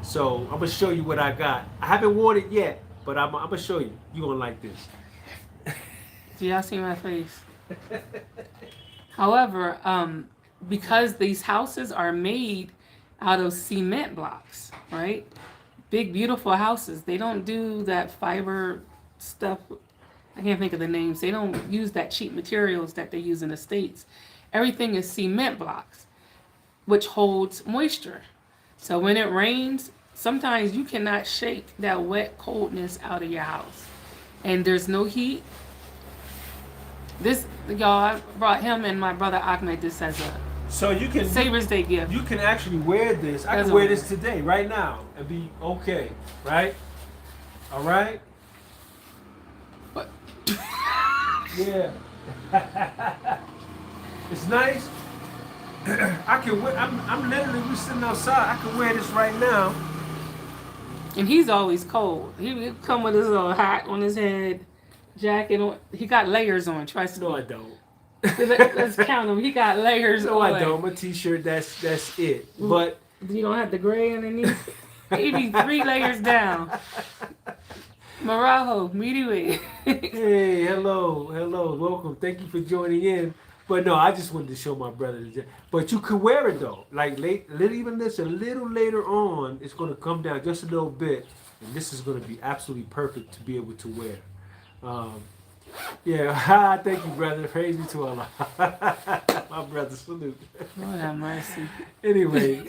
So I'm gonna show you what I got. I haven't worn it yet, but I'm gonna show you. You gonna like this. Do y'all see my face? However, because these houses are made out of cement blocks, right? Big, beautiful houses. They don't do that fiber stuff. I can't think of the names. They don't use that cheap materials that they use in the States. Everything is cement blocks, which holds moisture. So when it rains, sometimes you cannot shake that wet coldness out of your house. And there's no heat. Y'all, I brought him and my brother Ahmed this as a Savior's Day gift. You can actually wear this. I can wear this today, right now, and be okay, right? All right. But yeah. It's nice. I can wear. I'm literally sitting outside. I can wear this right now. And he's always cold. He come with his little hat on his head, jacket on. He got layers on. Trust me. No, I don't. Let's count them. He got layers on. No, I don't. My t-shirt. That's it. But you don't have the gray underneath. He be 3 layers down. Marajo, mediway. Hey, hello, welcome. Thank you for joining in. But no, I just wanted to show my brother. But you could wear it though. Like even this a little later on, it's going to come down just a little bit, and this is going to be absolutely perfect to be able to wear. Thank you, brother. Praise be to Allah. My brother, salute. Lord have mercy. Anyway,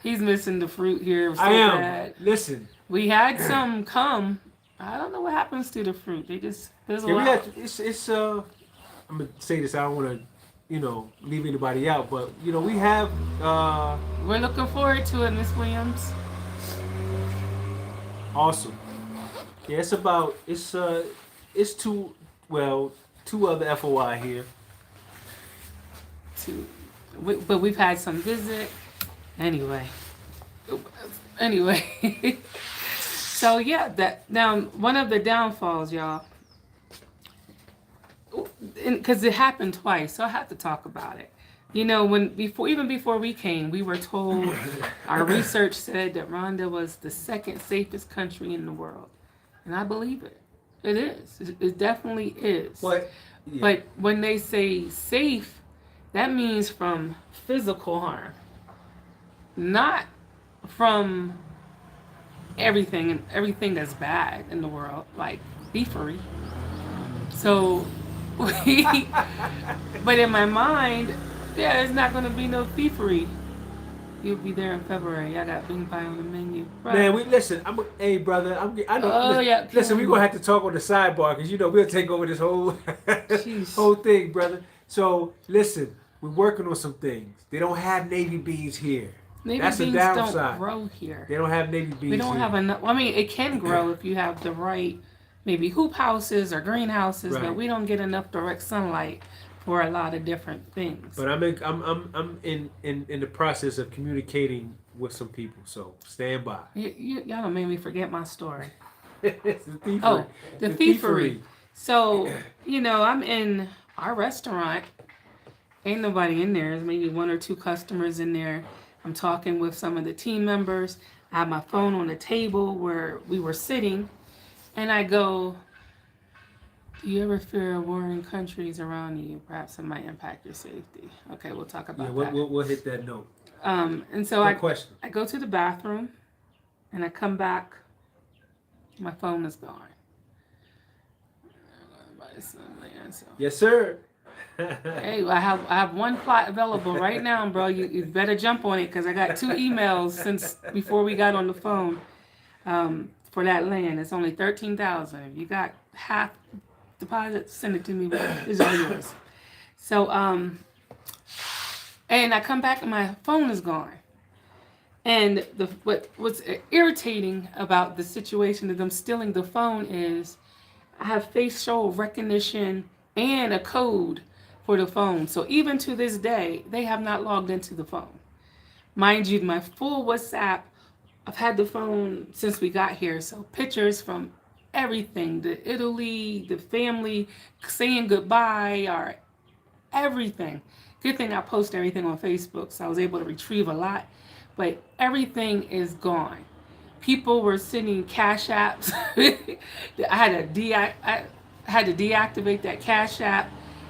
he's missing the fruit here. So I am. bad. Listen, we had some come. I don't know what happens to the fruit. They just fizzle out. I'm gonna say this. I don't want to leave anybody out, but we have We're looking forward to it, Miss Williams. awesome. Yeah, it's two other FOI here. But we've had some visit. Anyway. Anyway. So yeah, that now one of the downfalls, y'all, because it happened twice, so I have to talk about it. Even before we came, we were told our research said that Rwanda was the second safest country in the world, and I believe it. It is. It definitely is. But But when they say safe, that means from physical harm, not from everything that's bad in the world, like thievery. So, but in my mind, yeah, there's not going to be no thievery. You'll be there in February. I got bean pie on the menu. Right. man, hey brother, I know. Oh, yeah. Listen, we're gonna have to talk on the sidebar because we'll take over this whole whole thing, brother. So listen, we're working on some things. They don't have navy beans here. That's beans a downside. don't grow here. They don't have navy beans. We don't here. have enough. I mean, it can grow if you have the right, maybe hoop houses or greenhouses, Right. but we don't get enough direct sunlight for a lot of different things. But I'm in the process of communicating with some people, so stand by. Y'all don't make me forget my story. It's the thievery. Oh, the thievery. So, I'm in our restaurant. Ain't nobody in there. There's maybe one or two customers in there. I'm talking with some of the team members. I have my phone on the table where we were sitting, and I go, do you ever fear warring countries around you? Perhaps it might impact your safety. Okay, we'll talk about that. We'll hit that note. And so Good question. I go to the bathroom, and I come back. My phone is gone. Yes, sir. Hey, I have one plot available right now, bro. You better jump on it because I got 2 emails since before we got on the phone for that land. It's only $13,000. If you got half deposit, send it to me. It's all yours. So and I come back and my phone is gone. And what's irritating about the situation of them stealing the phone is I have facial recognition and a code for the phone. So even to this day, they have not logged into the phone. Mind you, my full WhatsApp, I've had the phone since we got here. So pictures from everything, the Italy, the family, saying goodbye, or everything. Good thing I post everything on Facebook, so I was able to retrieve a lot. But everything is gone. People were sending CASHAPPs. I had to deactivate that CASHAPP,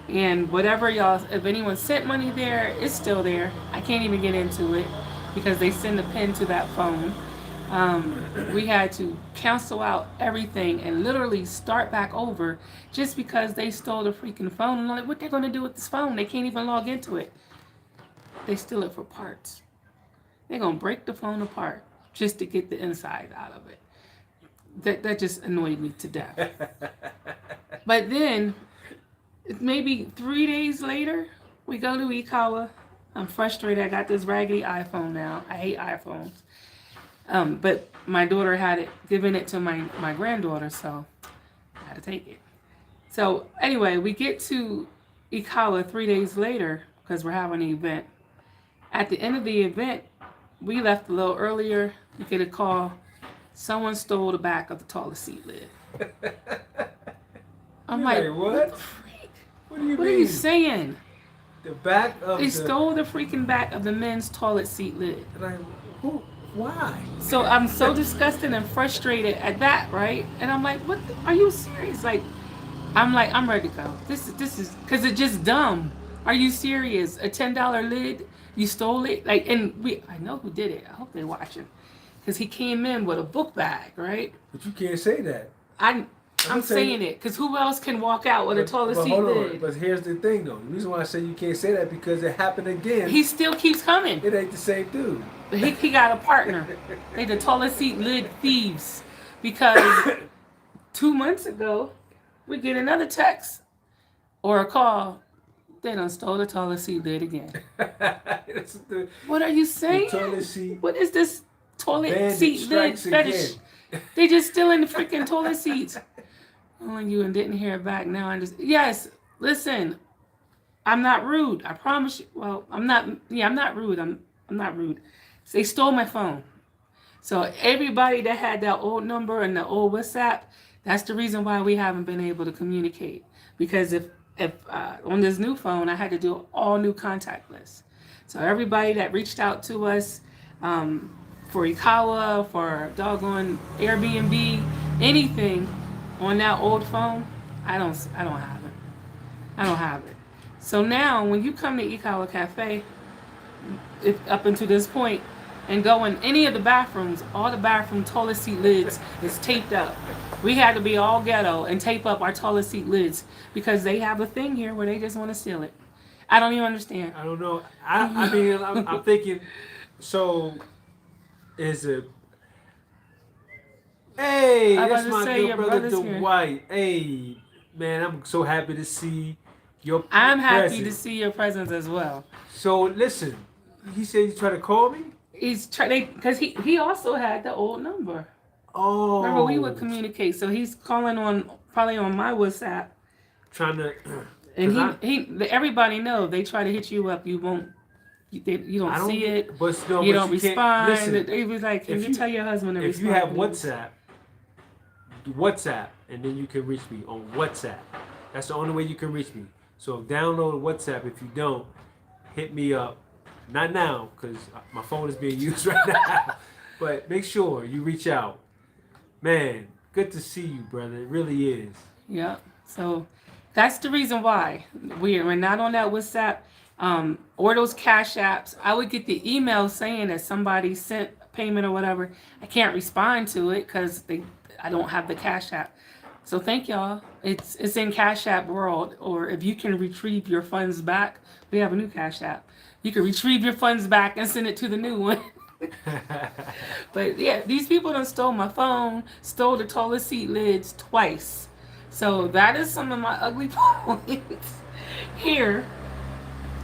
and whatever y'all, if anyone sent money there, it's still there. I can't even get into it because they send a pin to that phone. We had to cancel out everything and literally start back over just because they stole the freaking phone. And I'm like, what they're going to do with this phone? They can't even log into it. They steal it for parts. They're going to break the phone apart just to get the inside out of it. That just annoyed me to death. But then, maybe 3 days later, we go to Ikawa. I'm frustrated. I got this raggedy iPhone now. I hate iPhones. But my daughter had it, given it to my granddaughter, so I had to take it. So anyway, we get to Ikawa 3 days later because we're having an event. At the end of the event, we left a little earlier. We get a call. Someone stole the back of the toilet seat lid. I'm like, what the freak? What do you mean? What are you saying? The back of They stole the freaking back of the men's toilet seat lid. Like, who? Why? So I'm so disgusted and frustrated at that, right? And I'm like, what? Are you serious? Like, I'm ready to go. This is because it's just dumb. Are you serious? A $10 lid? You stole it? Like, and I know who did it. I hope they're watching. Because he came in with a book bag, right? But you can't say that. I'm saying it because who else can walk out with a toilet seat lid? But here's the thing, though. The reason why I say you can't say that because it happened again. He still keeps coming. It ain't the same dude. He got a partner. They the toilet seat lid thieves. Because 2 months ago, we get another text or a call. They done stole the toilet seat lid again. That's What are you the saying? toilet seat What is this toilet bandit seat lid strikes fetish? again. They just stealing the freaking toilet seats. Calling you and didn't hear back. Now I just yes. Listen, I'm not rude. I promise you. Well, I'm not. Yeah, I'm not rude. I'm not rude. So they stole my phone. So everybody that had that old number and the old WhatsApp, that's the reason why we haven't been able to communicate. Because if on this new phone, I had to do all new contact lists. So everybody that reached out to us for Ikawa, for doggone Airbnb, anything on that old phone, I don't have it. I don't have it. So now when you come to Ikawa Cafe, up until this point, and go in any of the bathrooms, all the bathroom toilet seat lids is taped up. We had to be all ghetto and tape up our toilet seat lids because they have a thing here where they just want to steal it. I don't even understand. I don't know. I mean, I'm thinking. So, is it? Hey, I'm about that's to my say good your brother brother's here. Dwight. Hey, man, I'm so happy to see your. I'm happy presence. to see your presence as well. So listen, he said you try to call me. He's trying because he also had the old number. Oh, Remember we would communicate, so he's calling on probably on my WhatsApp. trying to. And everybody know they try to hit you up, you won't, you don't see it, But no, you but don't you can't- respond. Listen, They was like, can if you tell your husband to if respond? you have please? WhatsApp, and then you can reach me on WhatsApp. That's the only way you can reach me. So download WhatsApp. If you don't, hit me up. Not now, because my phone is being used right now. But make sure you reach out. Man, good to see you, brother. It really is. Yeah. So that's the reason why we're not on that WhatsApp or those cash apps. I would get the email saying that somebody sent a payment or whatever. I can't respond to it because I don't have the cash app. So thank y'all. It's in Cash App world, or if you can retrieve your funds back, we have a new Cash App. You can retrieve your funds back and send it to the new one. But yeah, these people done stole my phone, stole the toilet seat lids twice. So that is some of my ugly points here.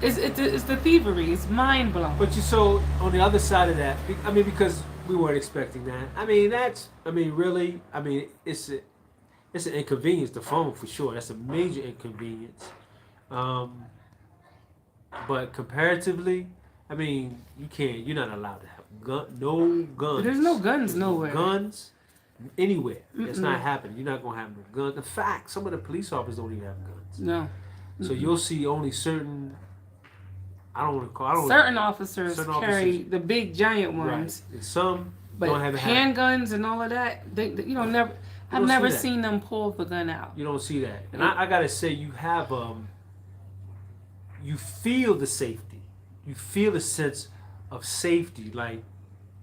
It's the thievery. It's mind blowing. But so on the other side of that, I mean, because we weren't expecting that. I mean, really, it's an inconvenience. The phone for sure. That's a major inconvenience. But comparatively, I mean, you're not allowed to have no guns. There's no guns nowhere. Guns anywhere. It's not happening. You're not gonna have no guns. In fact, some of the police officers don't even have guns. No. So you'll see only certain. Certain officers certain carry officers- the big giant ones, Right. And some but don't have handguns and all of that, never. I've don't see never that. seen them pull the gun out. You don't see that. And I gotta say, you have you feel the safety. You feel a sense of safety. Like,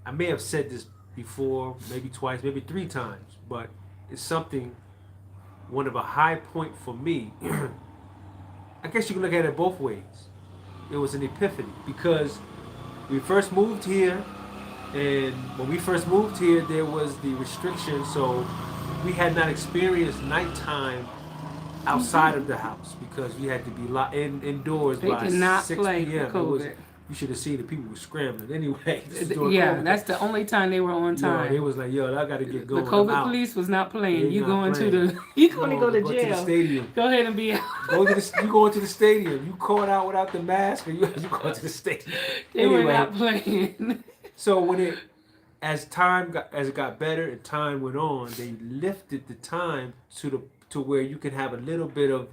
I may have said this before, maybe twice, maybe 3 times, but it's something, one of a high point for me. I guess you can look at it both ways. It was an epiphany because we first moved here, and when we first moved here, there was the restriction, so we had not experienced nighttime outside of the house because we had to be indoors They by did not 6 play p.m. COVID. You should have seen the people were scrambling anyway. Yeah, that's the only time they were on time. They was like, yo, I got to get going. The COVID police was not playing. They're You not going playing. to the you going to go to Go to jail. the stadium. Go ahead and be out. You going to the stadium. You caught out without the mask, or you going to the stadium. They were not playing. So as it got better and time went on, they lifted the time to where you can have a little bit of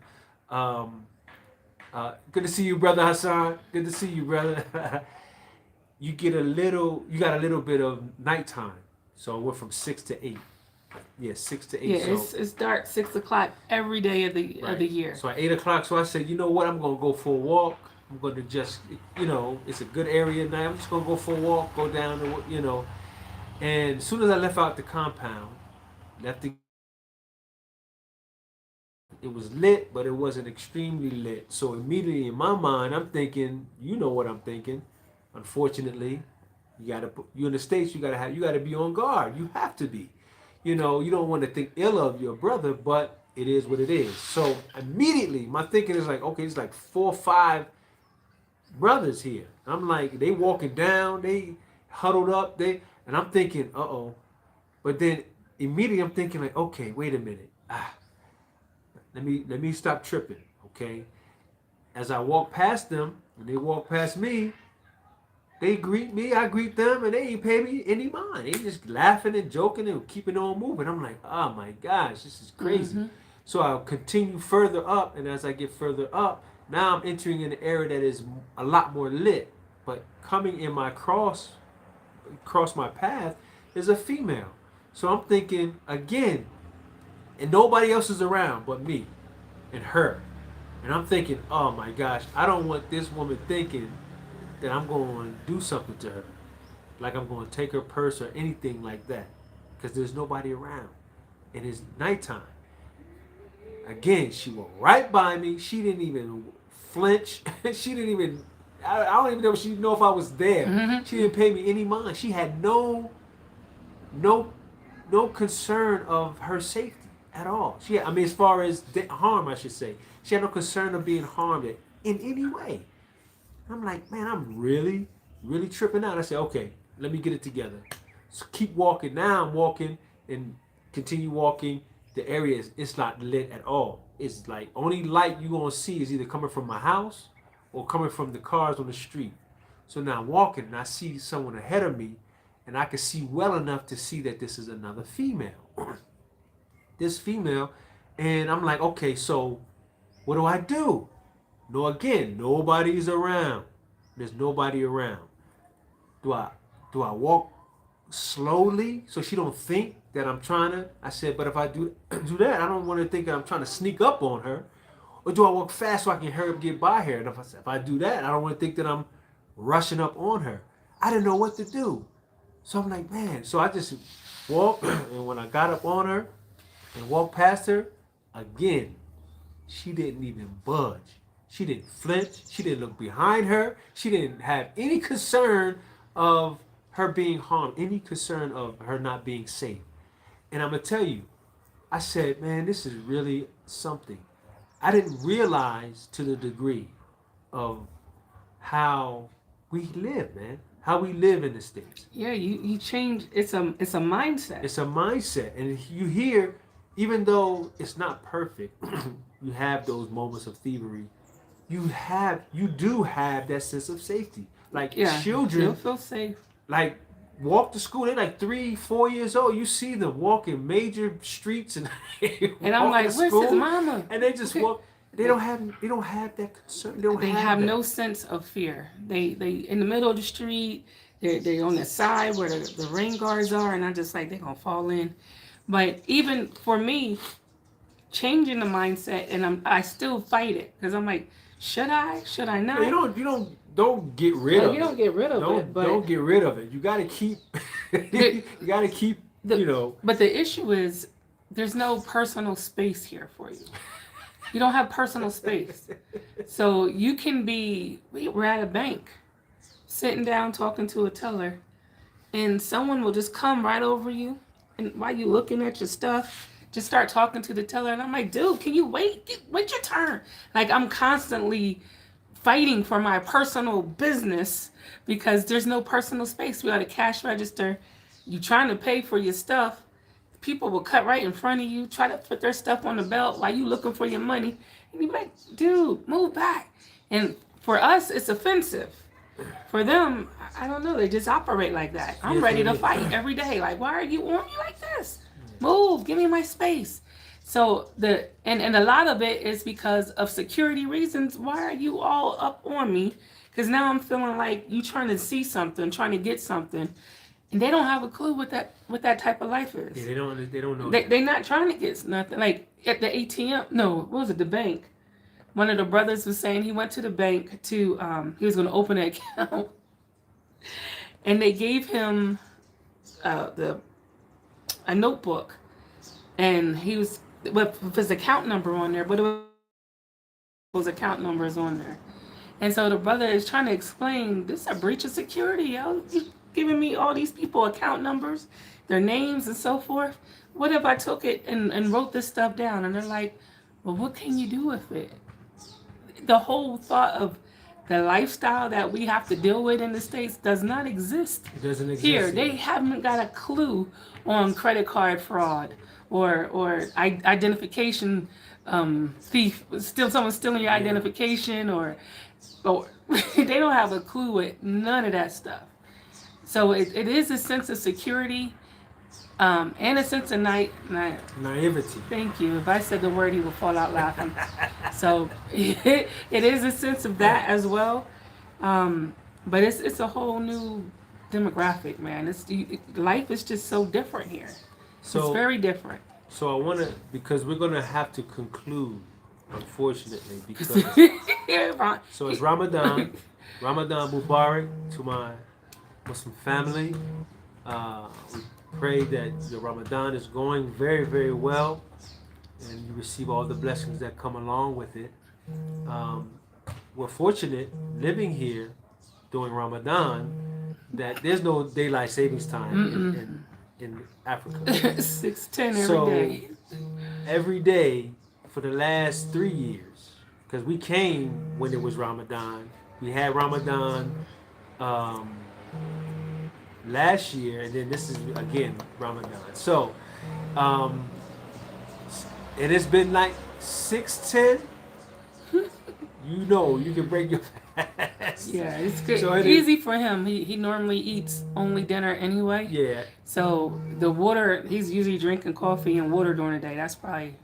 good to see you, brother Hassan. Good to see you, brother. You got a little bit of nighttime. So we're from 6 to 8. Yeah, 6 to 8. Yeah, so, it's dark 6 o'clock every day of the year. So at 8 o'clock, so I said, you know what? I'm gonna go for a walk. I'm gonna just, it's a good area now. I'm just gonna go for a walk, go down to, And as soon as I left out the compound, it was lit, but it wasn't extremely lit. So immediately in my mind, I'm thinking, you know what I'm thinking. Unfortunately, you in the States, you gotta be on guard. You have to be. You don't want to think ill of your brother, but it is what it is. So immediately my thinking is like, okay, it's like 4 or 5 brothers here. I'm like, they walking down, they huddled up, and I'm thinking, uh-oh. But then immediately I'm thinking like, okay, wait a minute. Let me stop tripping, okay? As I walk past them, and they walk past me, they greet me, I greet them, and they ain't pay me any mind. They just laughing and joking and keeping on moving. I'm like, oh my gosh, this is crazy. Mm-hmm. So I'll continue further up, and as I get further up, now I'm entering an area that is a lot more lit. But coming in my cross my path is a female. So I'm thinking again, and nobody else is around but me and her. And I'm thinking, oh my gosh, I don't want this woman thinking that I'm going to do something to her. Like I'm going to take her purse or anything like that. Because there's nobody around. And it's nighttime. Again, she walked right by me. She didn't even flinch. She didn't even, I don't even know if she know if I was there. Mm-hmm. She didn't pay me any mind. She had no concern of her safety at all. I mean, as far as harm, I should say. She had no concern of being harmed in any way. I'm like, man, I'm really, really tripping out. I said, okay, let me get it together. So keep walking. Now I'm walking and continue walking. The area it's not lit at all. It's like only light you're gonna see is either coming from my house or coming from the cars on the street. So now I'm walking and I see someone ahead of me, and I can see well enough to see that this is another female. This female, and I'm like, okay, so what do I do? No, again, nobody's around. There's nobody around. Do I walk slowly so she don't think that I'm trying to? I said, but if I do that, I don't want to think that I'm trying to sneak up on her. Or do I walk fast so I can hurry up and get by her? And if I do that, I don't want to think that I'm rushing up on her. I didn't know what to do. So I'm like, man. So I just walked, and when I got up on her and walked past her, again, she didn't even budge. She didn't flinch. She didn't look behind her. She didn't have any concern of her being harmed, any concern of her not being safe. And I'm going to tell you, I said, man, this is really something. I didn't realize to the degree of how we live, man. How we live in the States. Yeah, you change. It's a mindset. It's a mindset. And you hear, even though it's not perfect, you have those moments of thievery. You do have that sense of safety. Like children, you'll feel safe. like walk to school. They're like 3, 4 years old. You see them walking major streets and I'm like, where's his mama? And they just walk. They don't have that concern. They have no sense of fear. They in the middle of the street. They're on the side where the rain guards are, and I'm just like, they're gonna fall in. But even for me, changing the mindset, and I still fight it because I'm like, should I not? You don't get rid of it. You don't get rid of it. But don't get rid of it. You got to keep. But the issue is, there's no personal space here for you. You don't have personal space. So you can we're at a bank, sitting down talking to a teller, and someone will just come right over you, and while you looking at your stuff, just start talking to the teller. And I'm like, dude, can you wait your turn? Like, I'm constantly fighting for my personal business because there's no personal space. We got a cash register. You trying to pay for your stuff. People will cut right in front of you, try to put their stuff on the belt while you looking for your money. And you're like, dude, move back. And for us, it's offensive. For them, I don't know. They just operate like that. I'm ready to fight every day. Like, why are you on me like this? Move, give me my space. So and a lot of it is because of security reasons. Why are you all up on me? Because now I'm feeling like you trying to see something, trying to get something. And they don't have a clue what that type of life is. Yeah, they don't know. They're not trying to get nothing. Like at the ATM, no, what was it, the bank? One of the brothers was saying he went to the bank to, he was going to open an account. And they gave him a notebook. And he was, with his account number on there, but it was account numbers on there. And so the brother is trying to explain, this is a breach of security, yo. You giving me all these people account numbers, their names and so forth. What if I took it and wrote this stuff down? And they're like, well, what can you do with it? The whole thought of the lifestyle that we have to deal with in the States does not exist It doesn't exist here. They haven't got a clue on credit card fraud or identification thief, still someone stealing your identification or they don't have a clue with none of that stuff. So it is a sense of security and a sense of naivety. Thank you. If I said the word, he would fall out laughing. So it is a sense of that as well. But it's a whole new demographic, man. Life is just so different here. So, it's very different. So I want to, because we're going to have to conclude, unfortunately, because so it's Ramadan Mubarak to my Muslim family. We pray that the Ramadan is going very, very well, and you receive all the blessings that come along with it. We're fortunate living here during Ramadan that there's no daylight savings time in Africa. 6:10 every day. Every day for the last 3 years, because we came when it was Ramadan. We had Ramadan last year, and then this is again Ramadan. So it has been like 6:10. You know, you can break your fast. Yeah, it's good. So easy for him. He normally eats only dinner anyway. Yeah. So the water, he's usually drinking coffee and water during the day. That's probably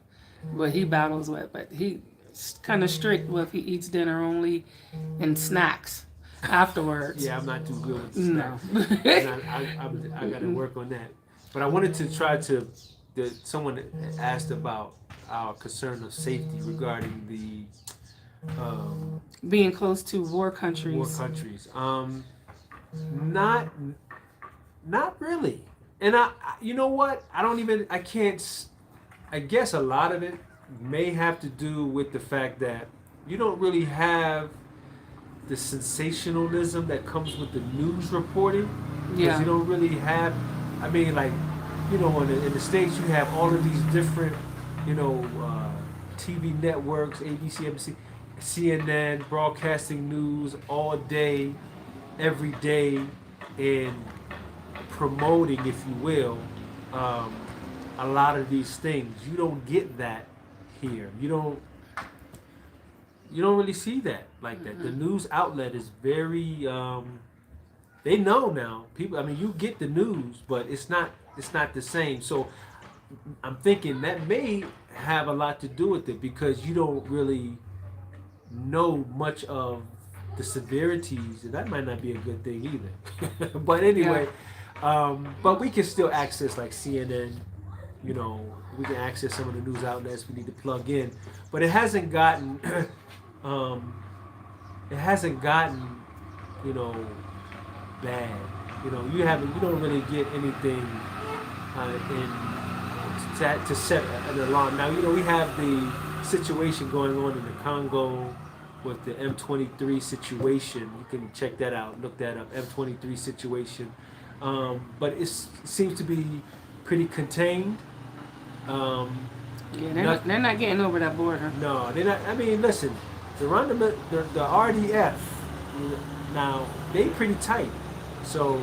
what he battles with. But he's kind of strict with he eats dinner only and snacks afterwards. Yeah, I'm not too good with No. I got to work on that. But I wanted to try to. Someone asked about our concern of safety regarding the being close to war countries. Not really. And you know what? I guess a lot of it may have to do with the fact that you don't really have the sensationalism that comes with the news reporting. Because you don't really have, I mean, like, you know, in the States you have all of these different, you know, TV networks, ABC, NBC, CNN, broadcasting news all day, every day, and promoting, if you will, a lot of these things. You don't get that here. You don't really see that like that. The news outlet is very they know now. People, I mean, you get the news, but it's not the same. So I'm thinking that may have a lot to do with it because you don't really know much of the severities, and that might not be a good thing either. But anyway, but we can still access like CNN, you know, we can access some of the news outlets we need to plug in, but it hasn't gotten you know, bad. You know, you don't really get anything to set an alarm. Now, you know, we have the situation going on in the Congo with the M23 situation. You can check that out, look that up, M23 situation. But it seems to be pretty contained. They're not getting over that border. No, they're not. I mean, listen, the RDF, now, they pretty tight. So,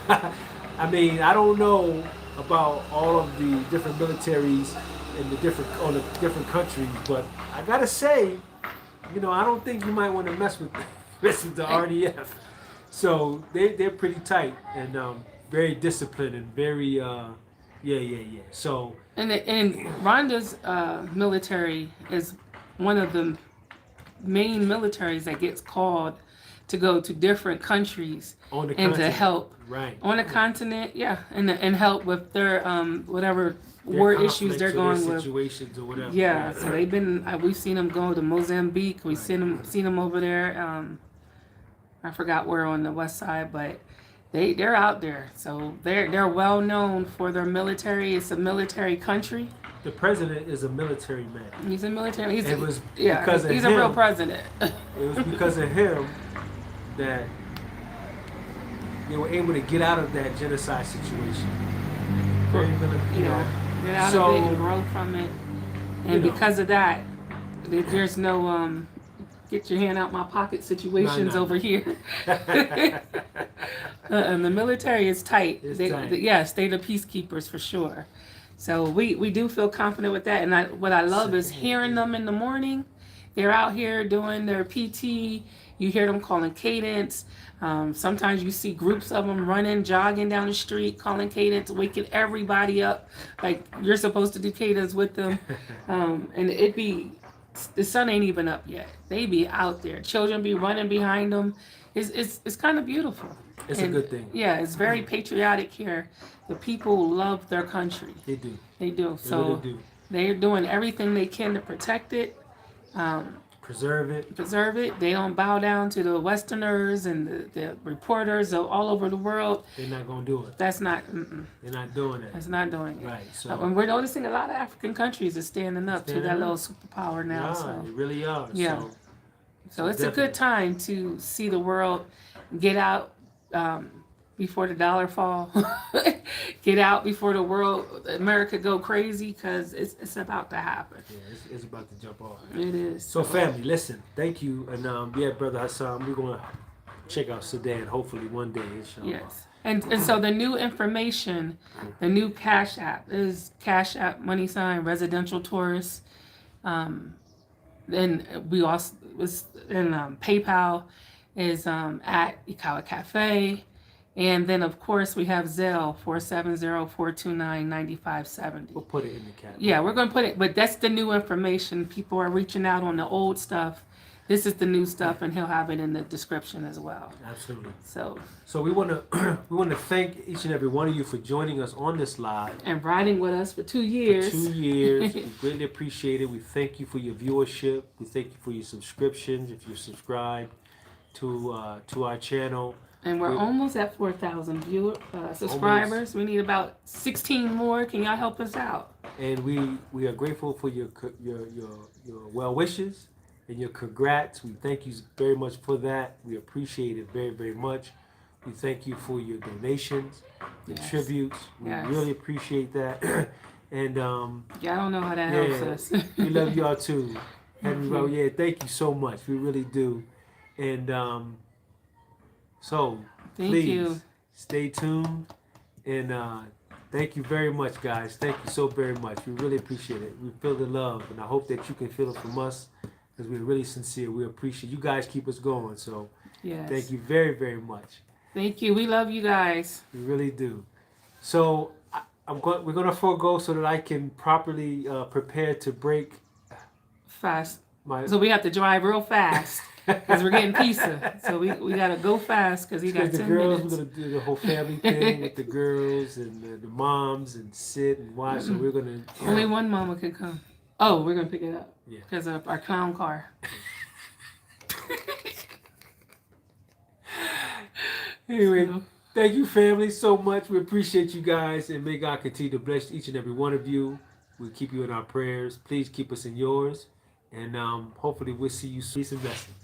I mean, I don't know about all of the different militaries in the different countries, but I gotta say, you know, I don't think you might want to mess with the RDF. So they're pretty tight and very disciplined and very So and Rwanda's military is one of the main militaries that gets called to go to different countries and to help on the continent, and help with their whatever war issues they're going with, situations or whatever. Yeah, so they've been. We've seen them go to Mozambique. We've seen them over there. I forgot where on the west side, but they're out there. So they're well known for their military. It's a military country. The president is a military man. He's a military. He's a real president. It was because of him that they were able to get out of that genocide situation. very gonna, you know, get out So, of it and grow from it. And you know. because of that, there's no get your hand out my pocket situations No. over here. And the military is tight. It's tight. Yes, they're the peacekeepers for sure. So we do feel confident with that. And what I love is hearing them in the morning. They're out here doing their PT. You hear them calling cadence. Sometimes you see groups of them running, jogging down the street, calling cadence, waking everybody up. Like you're supposed to do cadence with them. And the sun ain't even up yet. They be out there. Children be running behind them. It's kind of beautiful. It's a good thing. Yeah, it's very patriotic here. The people love their country. They do. They do. They So really do. they're doing everything they can to protect it. Preserve it. Preserve it. They don't bow down to the Westerners and the reporters all over the world. They're not gonna do it. That's not. They're not doing it. That's not doing it. Right. So And we're noticing a lot of African countries are standing up to that little superpower now. yeah, So they really are. Yeah. So it's a good time to see the world get out before the dollar fall. Get out before the world, America go crazy, because it's about to happen. Yeah, it's about to jump off. It is. So family, listen, thank you, and yeah, brother Hassan, we're gonna check out Sudan hopefully one day, inshallah. Yes. And so the new information, the new Cash App is Cash App # residential tourist. Then we also PayPal is at Ikawa Cafe. And then, of course, we have Zelle, 470-429-9570. We'll put it in the cap. Yeah, we're going to put it, but that's the new information. People are reaching out on the old stuff. This is the new stuff, and he'll have it in the description as well. Absolutely. So we want to thank each and every one of you for joining us on this live. And riding with us for 2 years. For 2 years. We greatly appreciate it. We thank you for your viewership. We thank you for your subscriptions, if you subscribe to our channel. And we're almost at 4,000 subscribers. Almost. We need about 16 more. Can y'all help us out? And we are grateful for your well wishes and your congrats. We thank you very much for that. We appreciate it very, very much. We thank you for your donations, the tributes. We really appreciate that. And y'all don't know how that helps us. We love y'all too. And yeah, thank you so much. We really do. And so please stay tuned, and thank you very much, guys. Thank you so very much. We really appreciate it. We feel the love, and I hope that you can feel it from us, because we're really sincere. We appreciate you guys. Keep us going. So thank you very, very much. Thank you. We love you guys. We really do. So we're gonna forego so that I can properly prepare to break fast. So we have to drive real fast. Because we're getting pizza, so we gotta go fast because he got 10 girls, minutes. We're gonna do the whole family thing with the girls and the moms and sit and watch. So we're gonna only one mama can come. Oh, we're gonna pick it up because of our clown car. Anyway, thank you, family, so much. We appreciate you guys, and may God continue to bless each and every one of you. We'll keep you in our prayers. Please keep us in yours, and hopefully we'll see you soon. Peace and blessings.